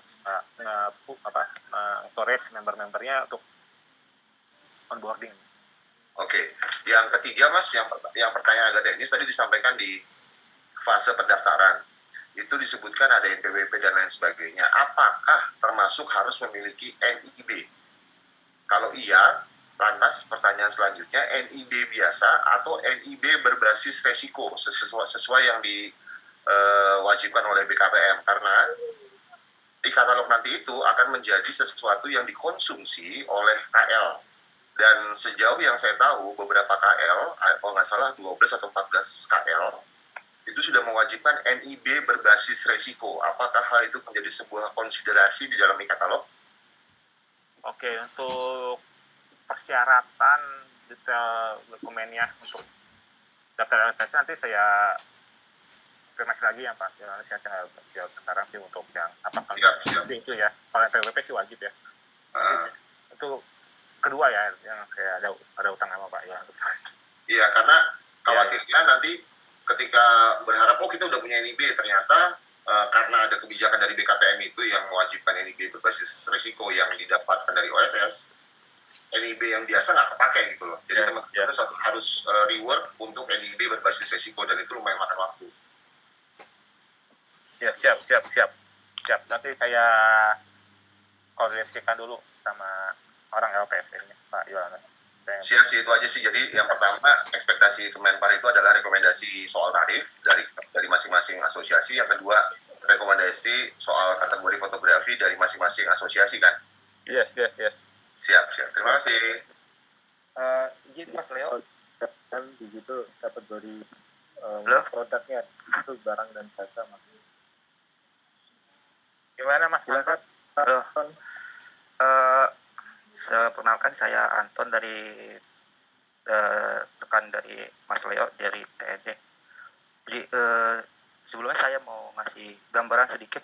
encourage member-membernya untuk onboarding. Oke. Yang ketiga Mas, yang pertanyaan agak teknis tadi disampaikan di fase pendaftaran. Itu disebutkan ada NPWP dan lain sebagainya. Apakah termasuk harus memiliki NIB? Kalau iya, lantas pertanyaan selanjutnya, NIB biasa atau NIB berbasis resiko sesuai yang diwajibkan oleh BKPM, karena di katalog nanti itu akan menjadi sesuatu yang dikonsumsi oleh KL. Dan sejauh yang saya tahu, beberapa KL, kalau nggak salah 12 atau 14 KL, itu sudah mewajibkan NIB berbasis resiko. Apakah hal itu menjadi sebuah konsiderasi di dalam e-katalog? Oke, untuk persyaratan detail dokumennya untuk daftar LTS nanti saya konfirmasi lagi ya Pak. Saya jawab sekarang sih untuk yang apakah itu ya. Kalau NPWP sih wajib ya. Itu kedua ya yang saya ada utang sama Pak ya. Iya, karena khawatirnya nanti ketika berharap kita udah punya NIB, ternyata karena ada kebijakan dari BKPM itu yang mewajibkan NIB berbasis risiko yang didapatkan dari OSS, NIB yang biasa nggak kepake gitu loh. Jadi teman-teman harus reward untuk NIB berbasis risiko, dan itu lumayan makan waktu. Ya, siap. Nanti saya koordinasikan dulu sama orang LPS ini, Pak Yohanes. Siap sih, itu aja sih. Jadi yang pertama, ekspektasi Kemenpar itu adalah rekomendasi soal tarif dari masing-masing asosiasi. Yang kedua, rekomendasi soal kategori fotografi dari masing-masing asosiasi kan? Yes. Siap. Terima kasih. Izin Mas Leo. Kan di situ kategori Halo? produknya itu barang dan jasa, Mas. Gimana Mas Anton? Perkenalkan saya Anton dari rekan dari Mas Leo dari TED. Jadi sebelumnya saya mau ngasih gambaran sedikit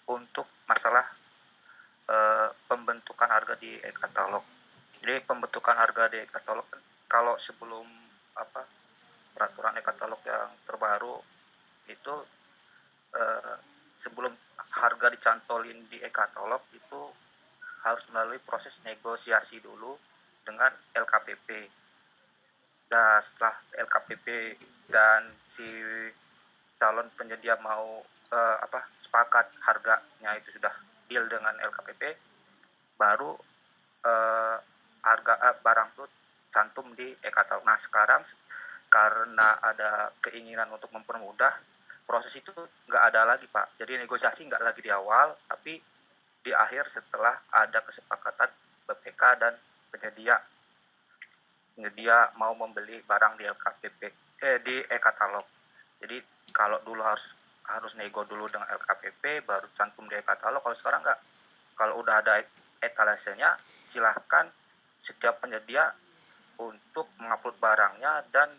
untuk masalah pembentukan harga di e-katalog. Jadi pembentukan harga di e-katalog kalau sebelum peraturan e-katalog yang terbaru itu sebelum harga dicantolin di e-katalog itu harus melalui proses negosiasi dulu dengan LKPP. Dan setelah LKPP dan si calon penyedia mau sepakat harganya itu sudah deal dengan LKPP, baru harga barang itu cantum di e-katalog. Nah sekarang karena ada keinginan untuk mempermudah, proses itu nggak ada lagi Pak. Jadi negosiasi nggak lagi di awal, tapi di akhir setelah ada kesepakatan BPK dan penyedia mau membeli barang di LKPP di e-katalog. Jadi kalau dulu harus nego dulu dengan LKPP baru cantum di e-katalog. Kalau sekarang nggak. Kalau udah ada etalasenya, silahkan setiap penyedia untuk mengupload barangnya dan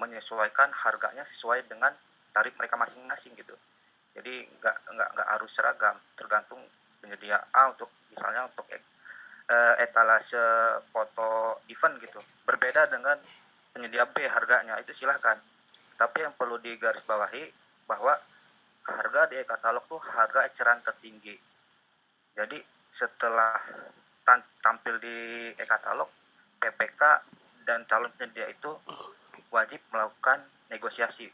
menyesuaikan harganya sesuai dengan tarif mereka masing-masing gitu. Jadi nggak harus seragam, tergantung penyedia A untuk misalnya untuk etalase foto event gitu, berbeda dengan penyedia B harganya, itu silahkan. Tapi yang perlu digarisbawahi bahwa harga di e-katalog tuh harga eceran tertinggi. Jadi setelah tampil di e-katalog, PPK dan calon penyedia itu wajib melakukan negosiasi.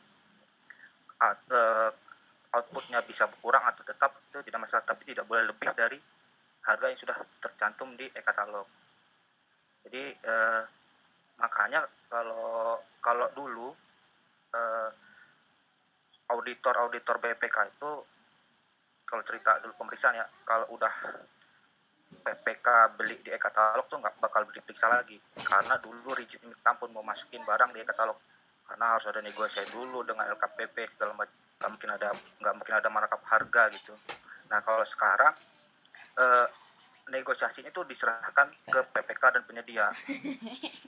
Outputnya bisa berkurang atau tetap itu tidak masalah, tapi tidak boleh lebih dari harga yang sudah tercantum di e-katalog. Jadi makanya kalau dulu auditor BPK itu kalau cerita dulu pemeriksaan ya, kalau udah PPK beli di e-katalog tuh nggak bakal diperiksa lagi, karena dulu rigid ampun mau masukin barang di e-katalog karena harus ada negosiasi dulu dengan LKPP segala macam, nggak mungkin ada markup harga gitu. Nah kalau sekarang negosiasinya itu diserahkan ke PPK dan penyedia,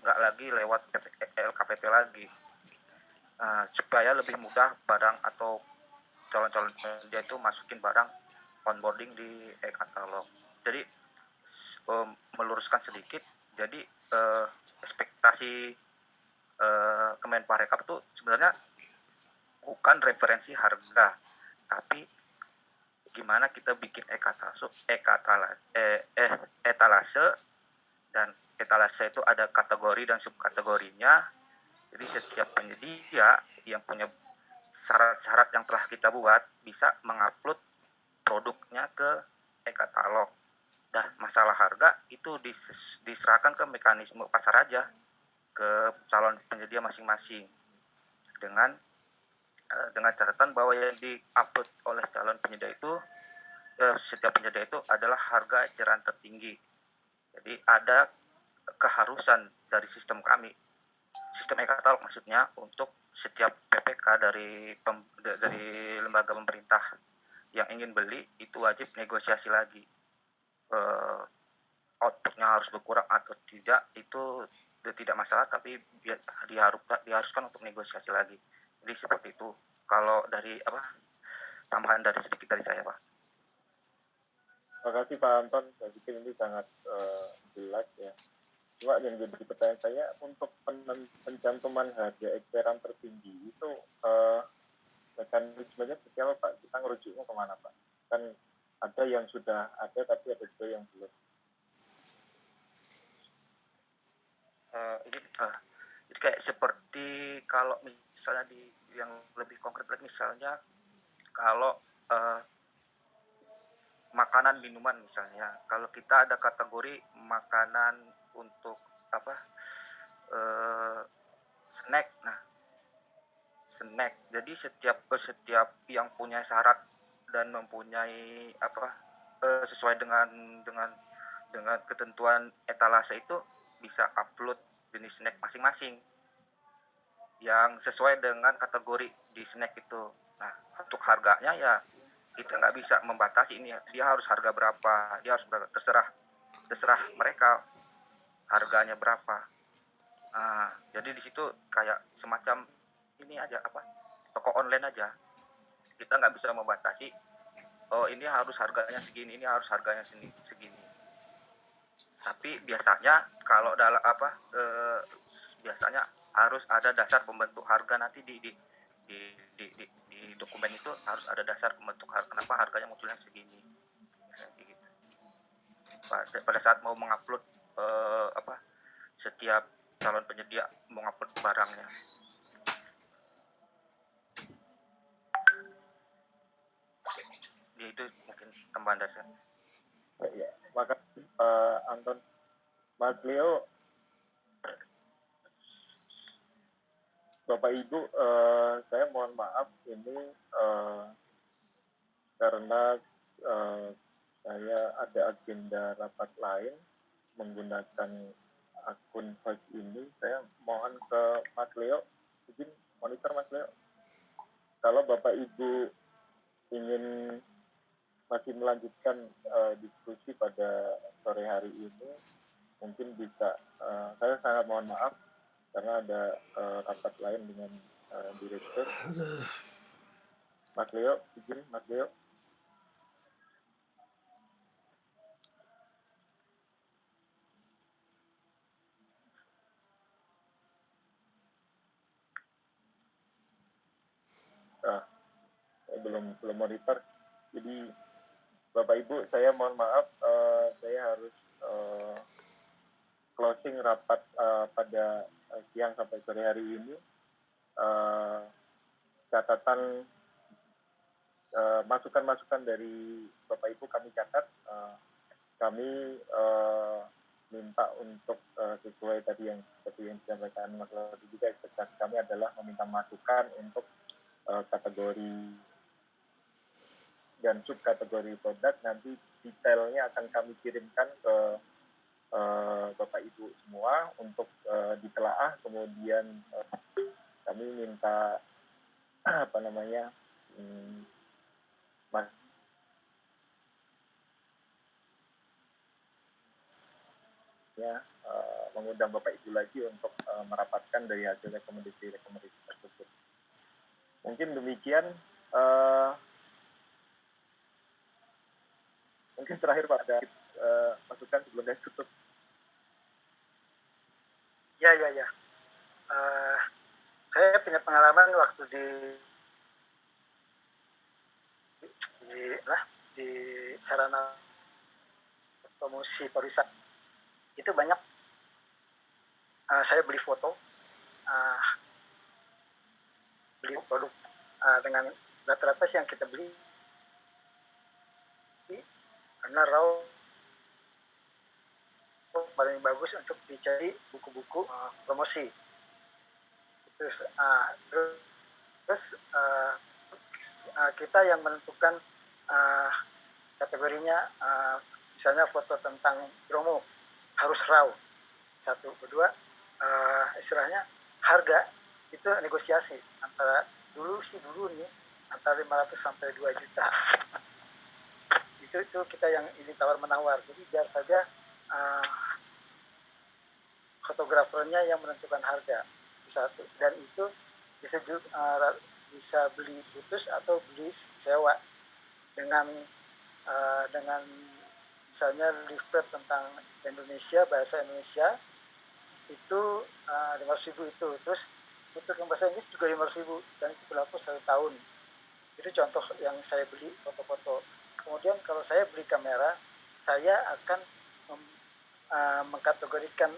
nggak lagi lewat LKPP lagi, supaya lebih mudah barang atau calon-calon penyedia itu masukin barang onboarding di e-katalog. Jadi meluruskan sedikit, jadi ekspektasi Kemenparekraf itu sebenarnya bukan referensi harga, tapi gimana kita bikin etalase, dan etalase itu ada kategori dan subkategorinya. Jadi setiap penyedia yang punya syarat-syarat yang telah kita buat bisa mengupload produknya ke e-katalog. Nah, masalah harga itu diserahkan ke mekanisme pasar aja, ke calon penyedia masing-masing dengan catatan bahwa yang di-upload oleh calon penyedia itu setiap penyedia itu adalah harga eceran tertinggi. Jadi ada keharusan dari sistem kami, sistem e-katalog maksudnya, untuk setiap PPK dari lembaga pemerintah yang ingin beli itu wajib negosiasi lagi. Outputnya harus berkurang atau tidak itu tidak masalah, tapi diharuskan untuk negosiasi lagi. Jadi seperti itu. Kalau dari tambahan dari sedikit dari saya, Pak. Terima kasih Pak Anton, saya pikir ini sangat jelas ya. Cuma yang jadi pertanyaan saya, untuk pencantuman harga eceran tertinggi itu mekanismenya seperti apa Pak? Kita ngerujuknya kemana Pak? Kan ada yang sudah ada tapi ada juga yang belum. Jadi kayak seperti kalau misalnya di yang lebih konkret lagi, misalnya kalau makanan minuman misalnya, kalau kita ada kategori makanan untuk snack. Nah, snack. Jadi setiap yang punya syarat dan mempunyai sesuai dengan ketentuan etalase itu bisa upload jenis snack masing-masing yang sesuai dengan kategori di snack itu. Nah, untuk harganya ya kita nggak bisa membatasi ini dia harus harga berapa, dia harus berapa, terserah mereka harganya berapa. Nah, jadi di situ kayak semacam ini aja toko online aja. Kita nggak bisa membatasi, oh ini harus harganya segini, ini harus harganya segini. Tapi biasanya kalau dalam biasanya harus ada dasar pembentuk harga nanti di dokumen itu harus ada dasar pembentuk harga. Kenapa harganya munculnya segini? Gitu. Pada saat mau mengupload setiap calon penyedia mengupload barangnya. Ya, itu mungkin tambahan dari saya. Ya, makasih Anton. Mas Leo, Bapak Ibu, saya mohon maaf ini karena saya ada agenda rapat lain menggunakan akun host ini. Saya mohon ke Mas Leo, izin monitor Mas Leo. Kalau Bapak Ibu ingin masih melanjutkan diskusi pada sore hari ini, mungkin bisa. Saya sangat mohon maaf karena ada rapat lain dengan direktur. Mas Leo, izin Mas Leo. Saya belum monitor. Jadi Bapak Ibu, saya mohon maaf, saya harus closing rapat pada siang sampai sore hari ini. Catatan masukan-masukan dari Bapak Ibu kami catat. Kami minta untuk sesuai tadi yang seperti yang disampaikan Mas Lodi juga, ekspektasi kami adalah meminta masukan untuk kategori dan subkategori produk. Nanti detailnya akan kami kirimkan ke Bapak Ibu semua untuk ditelaah. Kemudian kami minta Mas mengundang Bapak Ibu lagi untuk merapatkan dari hasil rekomendasi tersebut. Mungkin demikian. Mungkin terakhir Pak, ada masukan sebelum saya tutup. Ya. Saya punya pengalaman waktu di sarana promosi pariwisata. Itu banyak saya beli foto, beli produk dengan rata-rata yang kita beli karena raw paling bagus untuk dicari buku-buku promosi. Terus kita yang menentukan kategorinya, misalnya foto tentang Bromo harus raw. Satu, kedua istilahnya harga itu negosiasi antara dulu nih antara 500 sampai 2 juta. Itu kita yang ini tawar-menawar. Jadi biar saja fotografernya yang menentukan harga. Satu, dan itu bisa beli putus atau beli sewa dengan misalnya leaflet tentang Indonesia, bahasa Indonesia itu 500.000 itu. Terus untuk yang bahasa Inggris juga 500.000 dan itu berlaku 1 tahun. Itu contoh yang saya beli foto-foto. Kemudian kalau saya beli kamera, saya akan mengkategorikan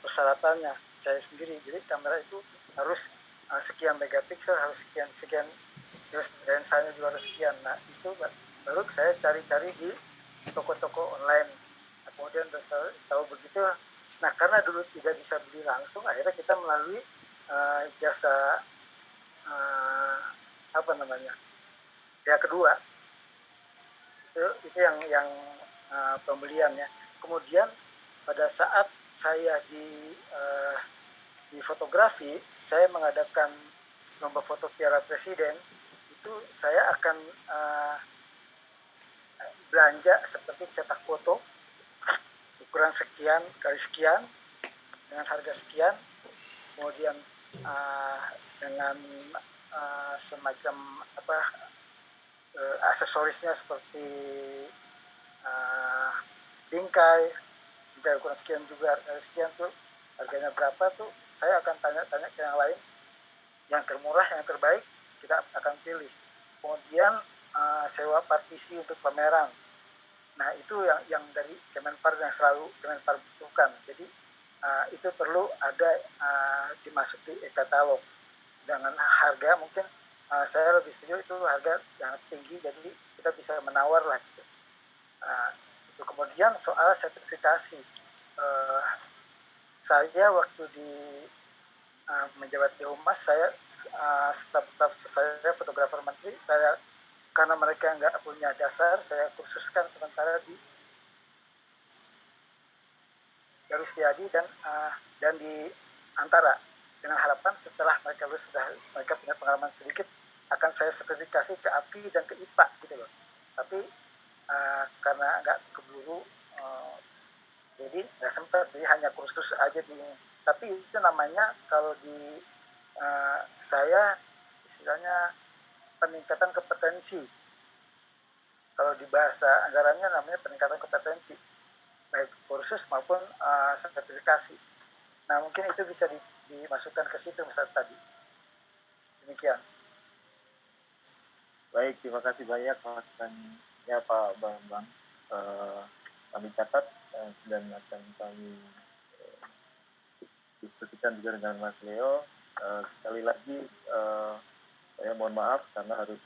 persyaratannya saya sendiri. Jadi kamera itu harus sekian megapiksel, harus sekian lensanya juga harus sekian. Nah itu baru saya cari-cari di toko-toko online. Nah, kemudian tahu begitu. Nah karena dulu tidak bisa beli langsung, akhirnya kita melalui jasa apa namanya, pihak kedua. Itu yang pembeliannya. Kemudian pada saat saya di fotografi, saya mengadakan lomba foto Piala Presiden, itu saya akan belanja seperti cetak foto ukuran sekian kali sekian dengan harga sekian, kemudian dengan semacam aksesorisnya seperti bingkai ukuran sekian juga, sekian tuh harganya berapa tuh, saya akan tanya-tanya ke yang lain, yang termurah, yang terbaik kita akan pilih. Kemudian sewa partisi untuk pameran. Nah itu yang dari Kemenpar yang selalu Kemenpar butuhkan. Jadi itu perlu ada dimasuk di e-katalog dengan harga mungkin saya lebih setuju itu harga yang tinggi, jadi kita bisa menawar lah gitu. Itu kemudian soal sertifikasi, saya waktu di menjabat di Humas, saya staf saya fotografer menteri, saya karena mereka nggak punya dasar, saya khususkan sementara di Darustiadi dan di Antara, dengan harapan setelah mereka punya pengalaman sedikit, akan saya sertifikasi ke API dan ke IPA gitu loh. Tapi karena nggak keburu, jadi nggak sempat, jadi hanya kursus aja tapi itu namanya kalau di saya istilahnya peningkatan kompetensi. Kalau di bahasa anggarannya namanya peningkatan kompetensi, baik kursus maupun sertifikasi. Nah mungkin itu bisa dimasukkan ke situ misalnya tadi. Demikian. Baik, terima kasih banyak masukannya Pak Bambang. Kami catat dan akan kami diskusikan juga dengan Mas Leo. Sekali lagi saya mohon maaf karena harus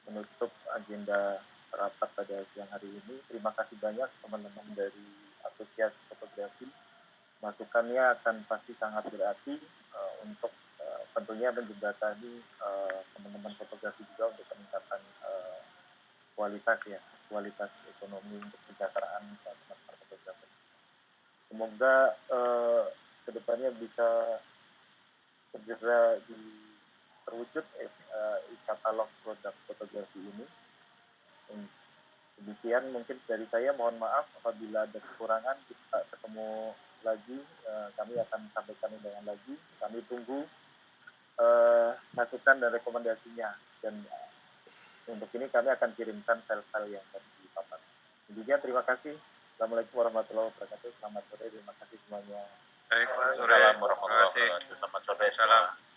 menutup agenda rapat pada siang hari ini. Terima kasih banyak teman-teman dari Asosiasi Fotografi. Masukannya akan pasti sangat berarti untuk tentunya menjembatani teman-teman fotografi juga untuk peningkatan kualitas ekonomi untuk kesejahteraan teman-teman fotografi. Semoga kedepannya bisa segera terwujud katalog produk fotografi ini. Demikian mungkin dari saya, mohon maaf apabila ada kekurangan, kita ketemu lagi, kami akan sampaikan undangan lagi. Kami tunggu masukan dan rekomendasinya, dan untuk ini kami akan kirimkan file-file yang tadi dipaparkan. Intinya terima kasih. Assalamualaikum warahmatullahi wabarakatuh. Selamat sore, terima kasih semuanya. Assalamualaikum warahmatullahi wabarakatuh. Selamat sore. Salam.